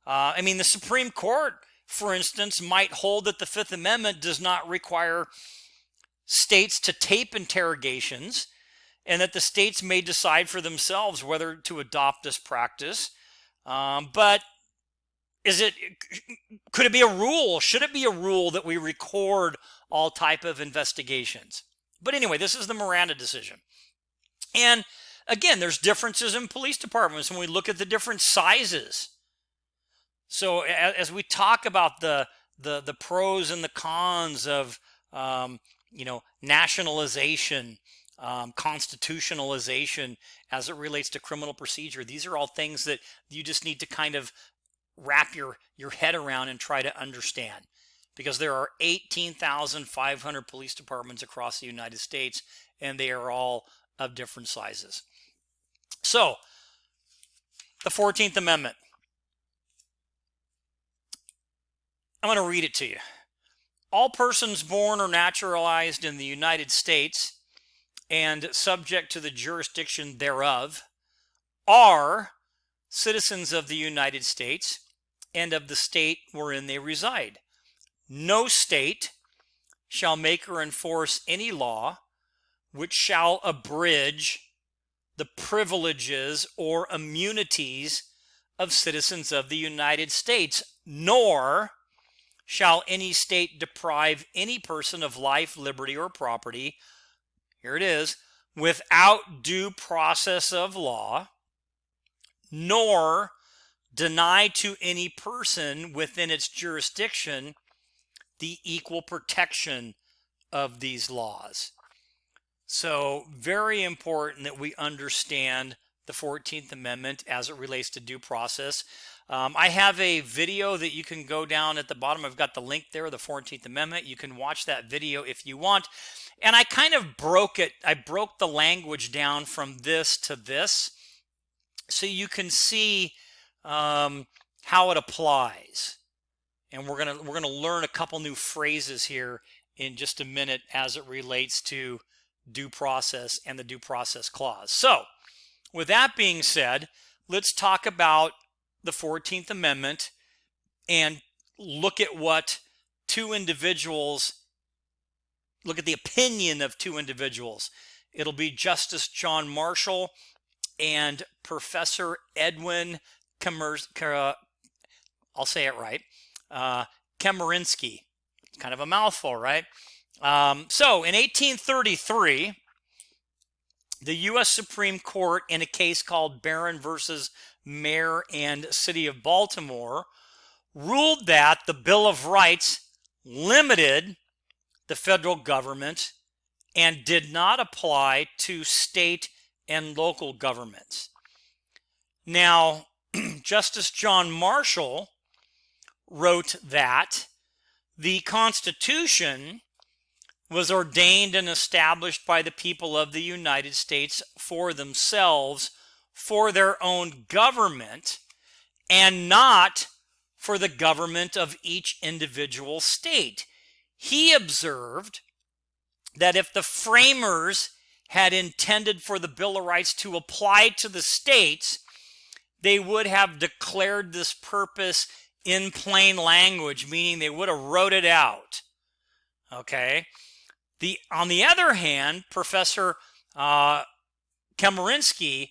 I mean, the Supreme Court, for instance, might hold that the Fifth Amendment does not require states to tape interrogations, and that the states may decide for themselves whether to adopt this practice. But could it be a rule? Should it be a rule that we record all type of investigations? But anyway, this is the Miranda decision. And again, there's differences in police departments when we look at the different sizes. So as we talk about the pros and the cons of nationalization, constitutionalization as it relates to criminal procedure, these are all things that you just need to kind of wrap your head around and try to understand, because there are 18,500 police departments across the United States, and they are all of different sizes. So, the 14th Amendment. I'm going to read it to you. All persons born or naturalized in the United States and subject to the jurisdiction thereof are citizens of the United States and of the state wherein they reside. No state shall make or enforce any law which shall abridge the privileges or immunities of citizens of the United States, nor shall any state deprive any person of life, liberty, or property, here it is, without due process of law, nor deny to any person within its jurisdiction the equal protection of these laws. So very important that we understand the 14th Amendment as it relates to due process. I have a video that you can go down at the bottom. I've got the link there, the 14th Amendment. You can watch that video if you want. And I kind of broke it. I broke the language down from this to this, so you can see how it applies. And we're gonna learn a couple new phrases here in just a minute as it relates to due process and the due process clause. So, with that being said, let's talk about the 14th Amendment and look at what look at the opinion of two individuals. It'll be Justice John Marshall and Professor Edwin I'll say it right, Chemerinsky. It's kind of a mouthful, right? So in 1833, the U.S. Supreme Court, in a case called Barron versus Mayor and City of Baltimore, ruled that the Bill of Rights limited the federal government and did not apply to state and local governments. Now, Justice John Marshall wrote that the Constitution was ordained and established by the people of the United States for themselves, for their own government, and not for the government of each individual state. He observed that if the framers had intended for the Bill of Rights to apply to the states, they would have declared this purpose in plain language, meaning they would have wrote it out. Okay? On the other hand, Professor Chemerinsky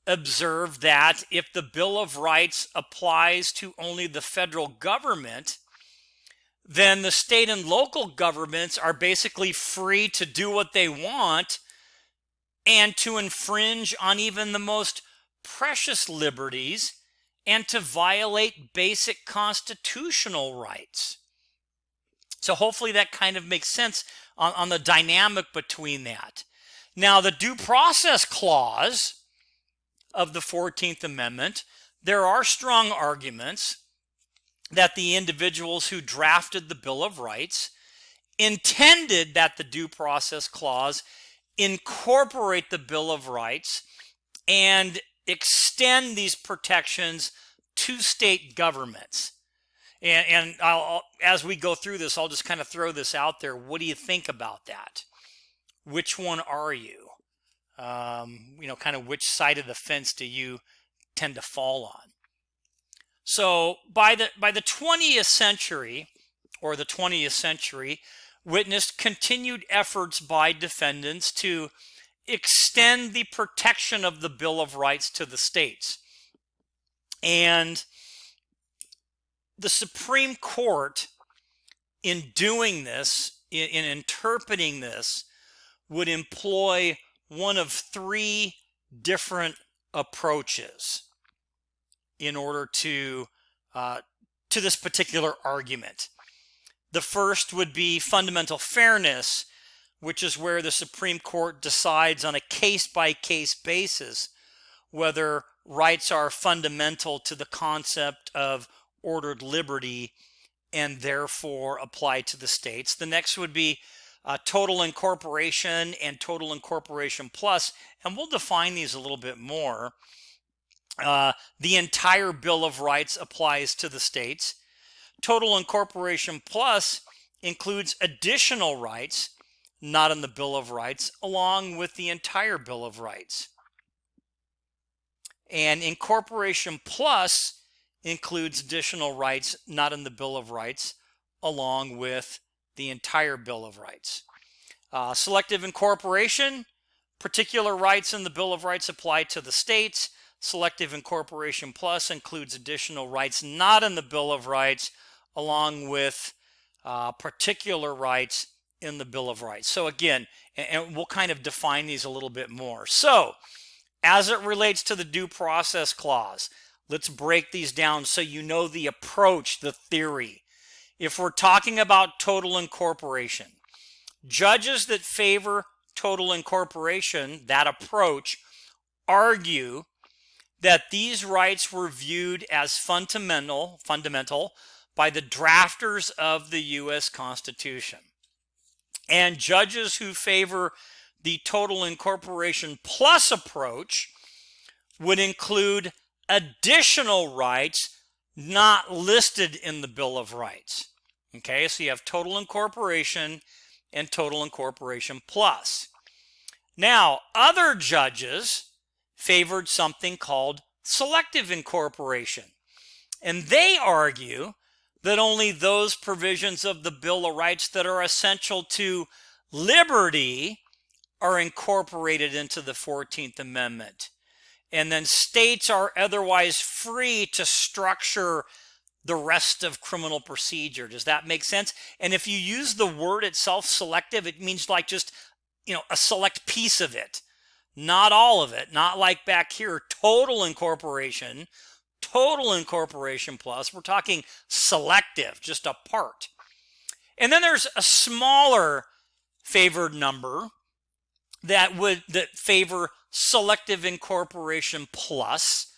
observed that if the Bill of Rights applies to only the federal government, then the state and local governments are basically free to do what they want and to infringe on even the most precious liberties and to violate basic constitutional rights. So hopefully that kind of makes sense on the dynamic between that. Now, the Due Process Clause of the 14th Amendment, there are strong arguments that the individuals who drafted the Bill of Rights intended that the Due Process Clause incorporate the Bill of Rights and extend these protections to state governments. And as we go through this, I'll just kind of throw this out there. What do you think about that? Which one are you? Kind of which side of the fence do you tend to fall on? So by the 20th century, or the 20th century, witnessed continued efforts by defendants to extend the protection of the Bill of Rights to the states. And the Supreme Court, in doing this, in interpreting this, would employ one of three different approaches in order to this particular argument. The first would be fundamental fairness, which is where the Supreme Court decides on a case-by-case basis whether rights are fundamental to the concept of ordered liberty and therefore apply to the states. The next would be total incorporation and total incorporation plus, and we'll define these a little bit more. The entire Bill of Rights applies to the states. Total incorporation plus includes additional rights not in the Bill of Rights, along with the entire Bill of Rights. And incorporation plus includes additional rights not in the Bill of Rights, along with the entire Bill of Rights. Selective incorporation, particular rights in the Bill of Rights apply to the states. Selective incorporation plus includes additional rights not in the Bill of Rights, along with particular rights in the Bill of Rights. So again, and we'll kind of define these a little bit more. So as it relates to the Due Process Clause, let's break these down so you know the approach, the theory. If we're talking about total incorporation, judges that favor total incorporation, that approach, argue that these rights were viewed as fundamental by the drafters of the U.S. Constitution. And judges who favor the total incorporation plus approach would include additional rights not listed in the Bill of Rights. Okay, so you have total incorporation and total incorporation plus. Now, other judges favored something called selective incorporation. And they argue that only those provisions of the Bill of Rights that are essential to liberty are incorporated into the 14th Amendment. And then states are otherwise free to structure the rest of criminal procedure. Does that make sense? And if you use the word itself, selective, it means like just, a select piece of it. Not all of it. Not like back here, total incorporation plus. We're talking selective, just a part. And then there's a smaller favored number that favor selective incorporation plus.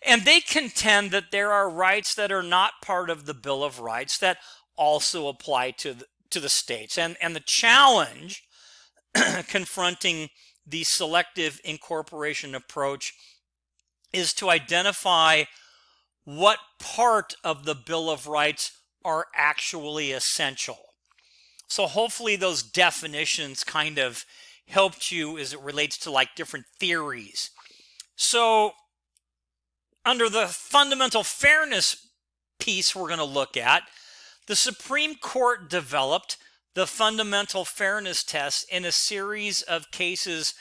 And they contend that there are rights that are not part of the Bill of Rights that also apply to the states. And the challenge confronting the selective incorporation approach is to identify what part of the Bill of Rights are actually essential. So hopefully those definitions kind of helped you as it relates to like different theories. So under the fundamental fairness piece we're going to look at, the Supreme Court developed the fundamental fairness test in a series of cases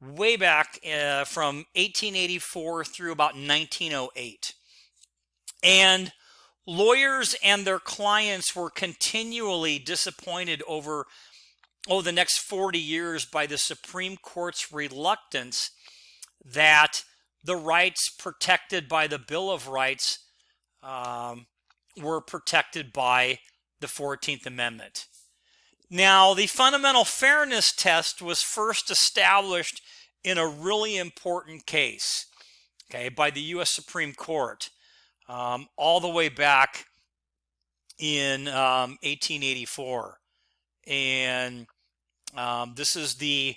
way back from 1884 through about 1908. And lawyers and their clients were continually disappointed over the next 40 years by the Supreme Court's reluctance that the rights protected by the Bill of Rights were protected by the 14th Amendment. Now, the fundamental fairness test was first established in a really important case, by the U.S. Supreme Court, all the way back in 1884. And this is the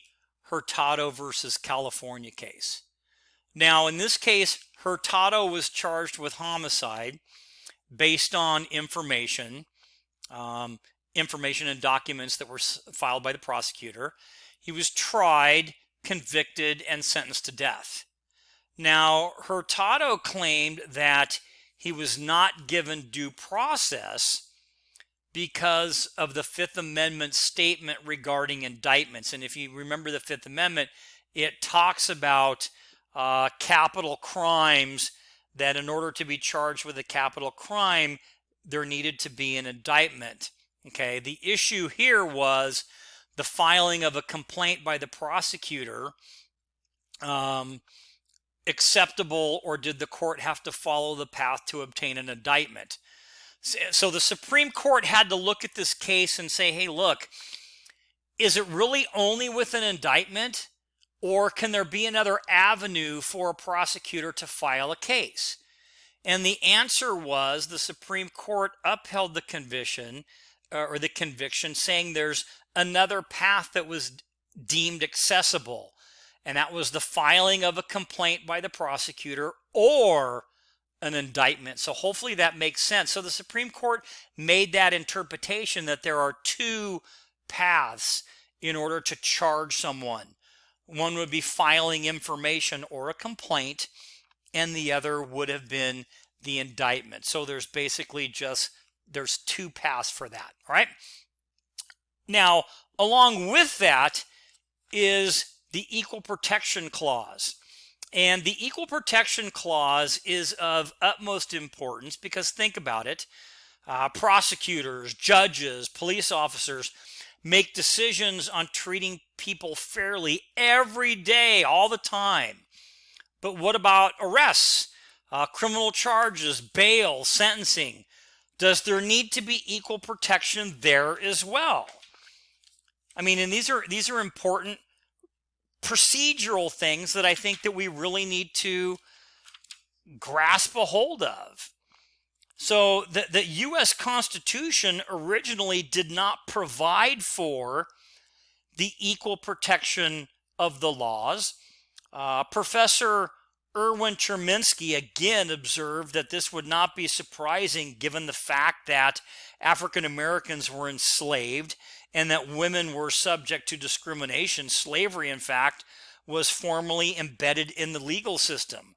Hurtado versus California case. Now, in this case, Hurtado was charged with homicide based on information and documents that were filed by the prosecutor. He was tried, convicted, and sentenced to death. Now, Hurtado claimed that he was not given due process because of the Fifth Amendment statement regarding indictments. And if you remember the Fifth Amendment, it talks about capital crimes, that in order to be charged with a capital crime, there needed to be an indictment. Okay, the issue here was the filing of a complaint by the prosecutor acceptable, or did the court have to follow the path to obtain an indictment? So the Supreme Court had to look at this case and say, hey, look, is it really only with an indictment, or can there be another avenue for a prosecutor to file a case? And the answer was the Supreme Court upheld the conviction, saying there's another path that was deemed accessible, and that was the filing of a complaint by the prosecutor or an indictment. So hopefully that makes sense. So the Supreme Court made that interpretation that there are two paths in order to charge someone. One would be filing information or a complaint, and the other would have been the indictment. So there's basically there's two paths for that. All right. Now, along with that is the Equal Protection Clause. And the Equal Protection Clause is of utmost importance because think about it. Prosecutors, judges, police officers make decisions on treating people fairly every day, all the time. But what about arrests, criminal charges, bail, sentencing? Does there need to be equal protection there as well? I mean, and these are important procedural things that I think that we really need to grasp a hold of. So the U.S. Constitution originally did not provide for the equal protection of the laws. Professor Erwin Chemerinsky again observed that this would not be surprising given the fact that African Americans were enslaved and that women were subject to discrimination. Slavery, in fact, was formally embedded in the legal system.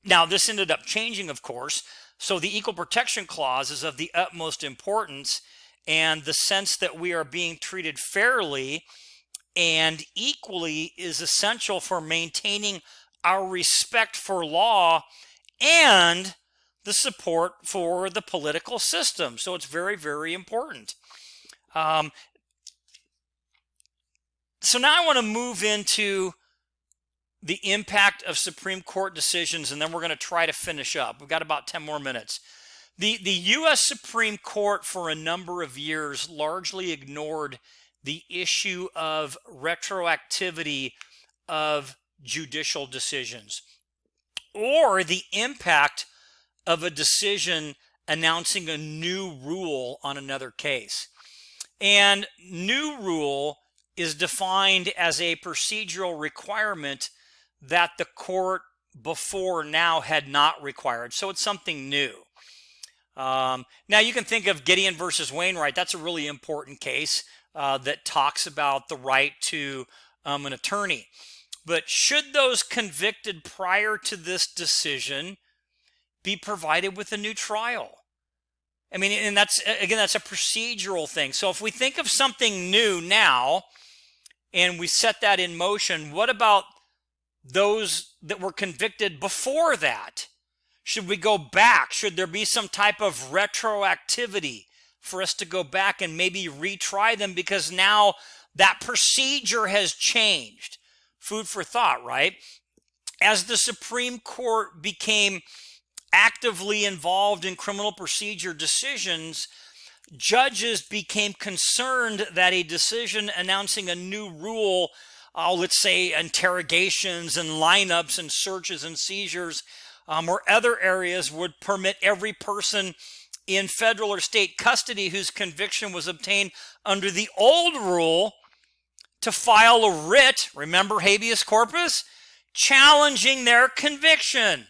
Now, this ended up changing, of course, so the Equal Protection Clause is of the utmost importance, and the sense that we are being treated fairly and equally is essential for maintaining our respect for law and the support for the political system. So it's very, very important. So now I want to move into the impact of Supreme Court decisions, and then we're going to try to finish up. We've got about 10 more minutes. The U.S. Supreme Court for a number of years largely ignored the issue of retroactivity of judicial decisions or the impact of a decision announcing a new rule on another case. And new rule is defined as a procedural requirement that the court before now had not required. So it's something new. Now you can think of Gideon versus Wainwright. That's a really important case that talks about the right to an attorney. But should those convicted prior to this decision be provided with a new trial? I mean, and that's a procedural thing. So if we think of something new now and we set that in motion, what about those that were convicted before that? Should we go back? Should there be some type of retroactivity for us to go back and maybe retry them because now that procedure has changed? Food for thought, right? As the Supreme Court became actively involved in criminal procedure decisions, judges became concerned that a decision announcing a new rule, let's say interrogations and lineups and searches and seizures, or other areas would permit every person in federal or state custody whose conviction was obtained under the old rule to file a writ, remember habeas corpus, challenging their conviction.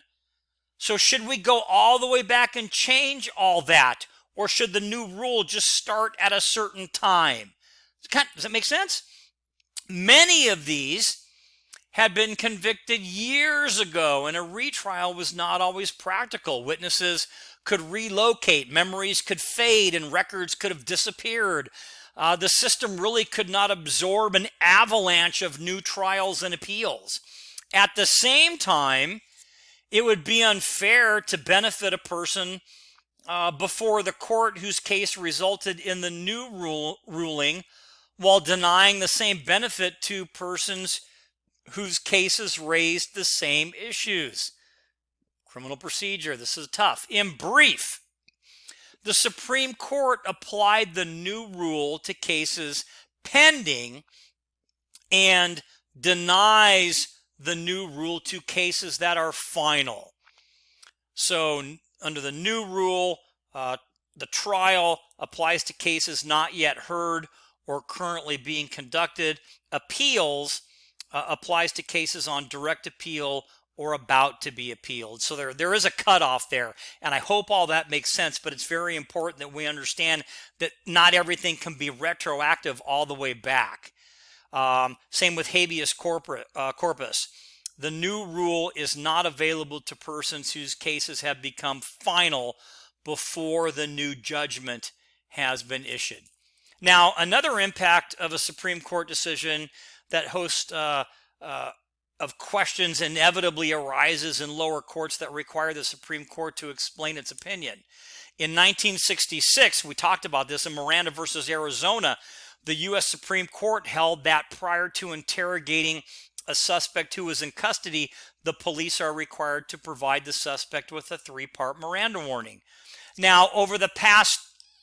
So should we go all the way back and change all that? Or should the new rule just start at a certain time? Does that make sense? Many of these had been convicted years ago, and a retrial was not always practical. Witnesses could relocate, memories could fade, and records could have disappeared. The system really could not absorb an avalanche of new trials and appeals. At the same time, it would be unfair to benefit a person before the court whose case resulted in the new ruling while denying the same benefit to persons whose cases raised the same issues. Criminal procedure, this is tough. In brief, the Supreme Court applied the new rule to cases pending and denies the new rule to cases that are final. So under the new rule, the trial applies to cases not yet heard or currently being conducted. Appeals applies to cases on direct appeal or about to be appealed. So there is a cutoff there, and I hope all that makes sense, but it's very important that we understand that not everything can be retroactive all the way back. Same with habeas corpus. The new rule is not available to persons whose cases have become final before the new judgment has been issued. Now, another impact of a Supreme Court decision that host of questions inevitably arises in lower courts that require the Supreme Court to explain its opinion. In 1966, we talked about this in Miranda versus Arizona, the U.S. Supreme Court held that prior to interrogating a suspect who is in custody, the police are required to provide the suspect with a 3-part Miranda warning. Now, over the past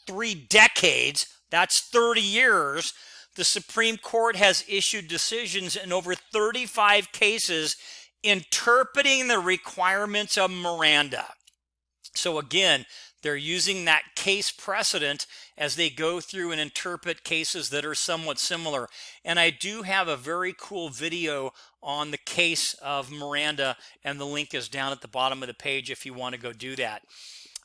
3 decades, that's 30 years, the Supreme Court has issued decisions in over 35 cases interpreting the requirements of Miranda. So again, they're using that case precedent as they go through and interpret cases that are somewhat similar. And I do have a very cool video on the case of Miranda, and the link is down at the bottom of the page if you want to go do that.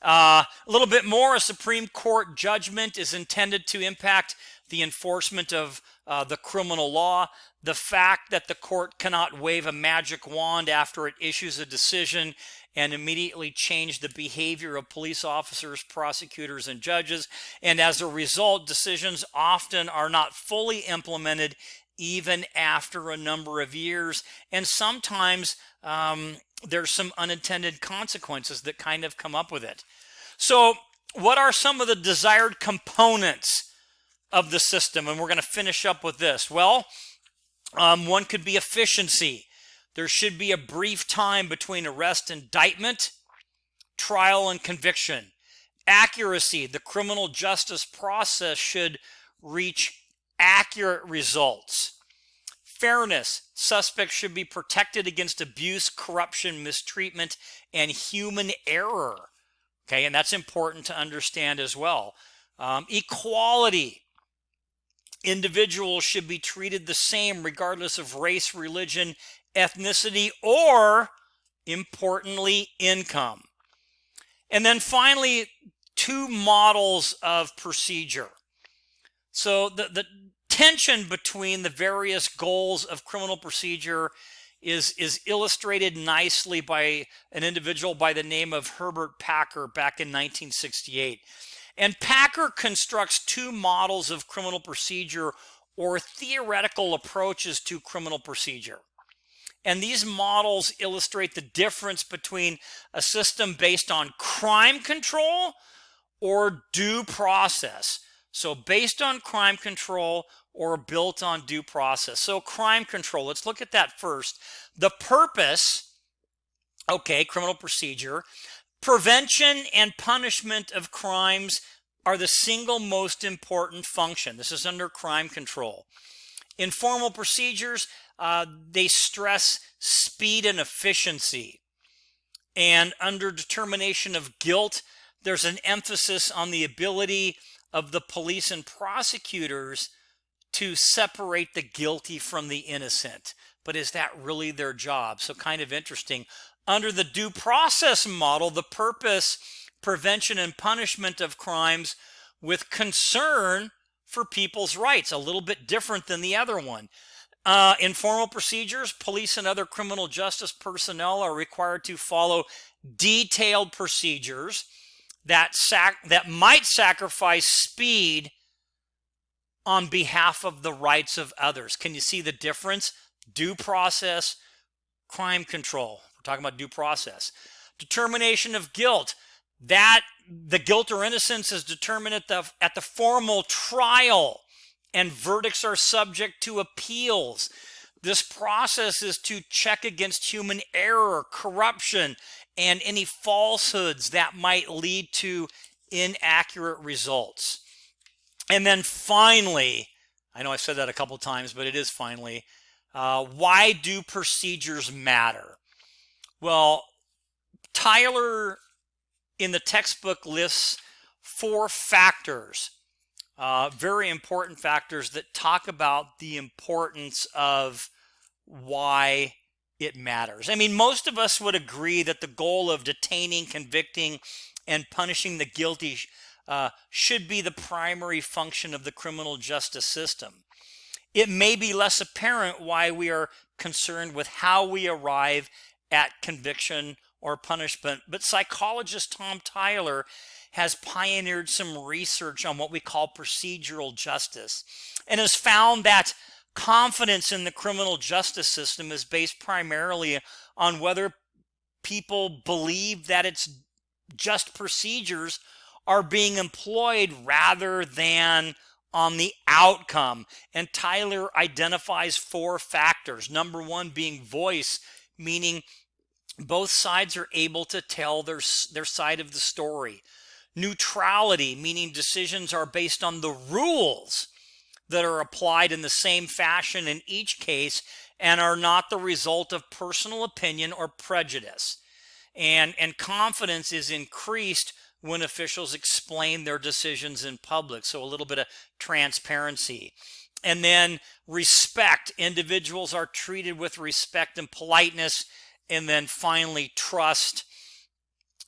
A little bit more, a Supreme Court judgment is intended to impact the enforcement of the criminal law. The fact that the court cannot wave a magic wand after it issues a decision and immediately change the behavior of police officers, prosecutors, and judges. And as a result, decisions often are not fully implemented even after a number of years. And sometimes there's some unintended consequences that kind of come up with it. So what are some of the desired components of the system? And we're going to finish up with this. Well, one could be efficiency. There should be a brief time between arrest, indictment, trial, and conviction. Accuracy. The criminal justice process should reach accurate results. Fairness. Suspects should be protected against abuse, corruption, mistreatment, and human error. Okay, and that's important to understand as well. Equality. Individuals should be treated the same regardless of race, religion, ethnicity, or, importantly, income. And then finally, 2 models of procedure. So the tension between the various goals of criminal procedure is illustrated nicely by an individual by the name of Herbert Packer back in 1968. And Packer constructs 2 models of criminal procedure, or theoretical approaches to criminal procedure. And these models illustrate the difference between a system based on crime control or due process. So based on crime control or built on due process. So crime control, let's look at that first. The purpose, okay, criminal procedure, prevention and punishment of crimes are the single most important function. This is under crime control. Informal procedures, they stress speed and efficiency. And under determination of guilt, there's an emphasis on the ability of the police and prosecutors to separate the guilty from the innocent. but is that really their job? So kind of interesting. Under the due process model, the purpose, prevention, and punishment of crimes with concern for people's rights, a little bit different than the other one. Informal procedures, police and other criminal justice personnel are required to follow detailed procedures that might sacrifice speed on behalf of the rights of others. Can you see the difference? Due process, crime control. We're talking about due process. Determination of guilt. That the guilt or innocence is determined at the formal trial, and verdicts are subject to appeals. This process is to check against human error, corruption, and any falsehoods that might lead to inaccurate results. And then finally, I know I said that a couple times, but it is finally, why do procedures matter? Well, Tyler in the textbook lists 4 factors, very important factors that talk about the importance of why it matters. I mean, most of us would agree that the goal of detaining, convicting, and punishing the guilty should be the primary function of the criminal justice system. It may be less apparent why we are concerned with how we arrive at conviction or punishment, but psychologist Tom Tyler has pioneered some research on what we call procedural justice and has found that confidence in the criminal justice system is based primarily on whether people believe that its just procedures are being employed rather than on the outcome. And Tyler identifies 4 factors. Number 1 being voice, meaning both sides are able to tell their side of the story. Neutrality, meaning decisions are based on the rules that are applied in the same fashion in each case and are not the result of personal opinion or prejudice. And confidence is increased when officials explain their decisions in public, so a little bit of transparency. And then respect. Individuals are treated with respect and politeness. And then finally, trust,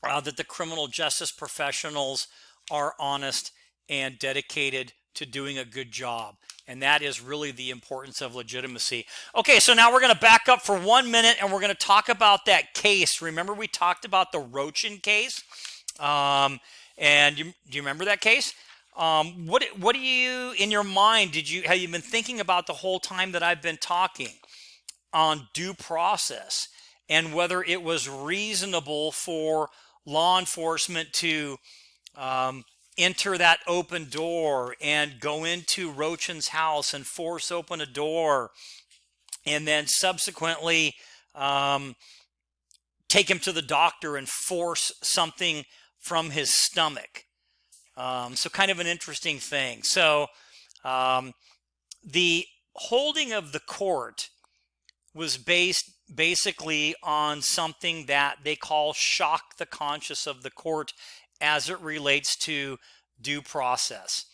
that the criminal justice professionals are honest and dedicated to doing a good job. And that is really the importance of legitimacy. Okay, so now we're going to back up for 1 minute and we're going to talk about that case. Remember we talked about the Rochin case? And do you remember that case? What do you, in your mind, have you been thinking about the whole time that I've been talking on due process and whether it was reasonable for law enforcement to enter that open door and go into Rochin's house and force open a door and then subsequently take him to the doctor and force something from his stomach. So kind of an interesting thing. So the holding of the court was based basically on something that they call shock the conscience of the court as it relates to due process.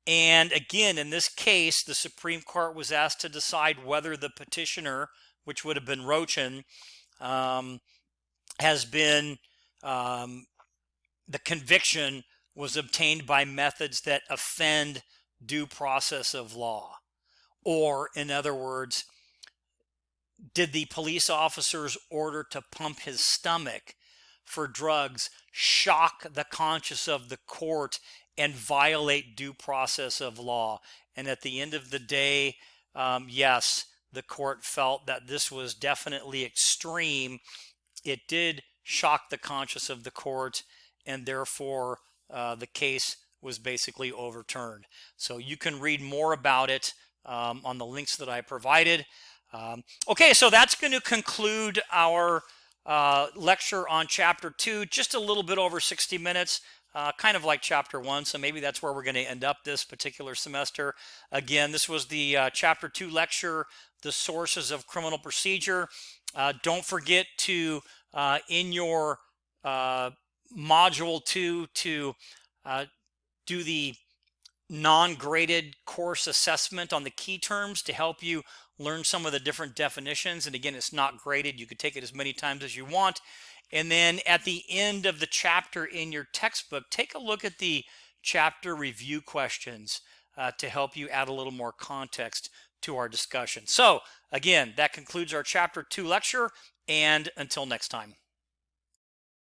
And again, in this case, the Supreme Court was asked to decide whether the petitioner, which would have been Rochin, has been, the conviction was obtained by methods that offend due process of law. Or, in other words, did the police officer's order to pump his stomach for drugs shock the conscience of the court and violate due process of law? And at the end of the day, yes, the court felt that this was definitely extreme. It did shock the conscience of the court, and therefore the case was basically overturned. So you can read more about it on the links that I provided. Okay, so that's going to conclude our lecture on Chapter 2, just a little bit over 60 minutes, kind of like Chapter 1, so maybe that's where we're going to end up this particular semester. Again, this was the Chapter 2 lecture, The Sources of Criminal Procedure. Don't forget to, in your Module 2, to do the non-graded course assessment on the key terms to help you learn some of the different definitions. And again, it's not graded. You could take it as many times as you want. And then at the end of the chapter in your textbook, take a look at the chapter review questions to help you add a little more context to our discussion. So again, that concludes our chapter 2 lecture, and until next time.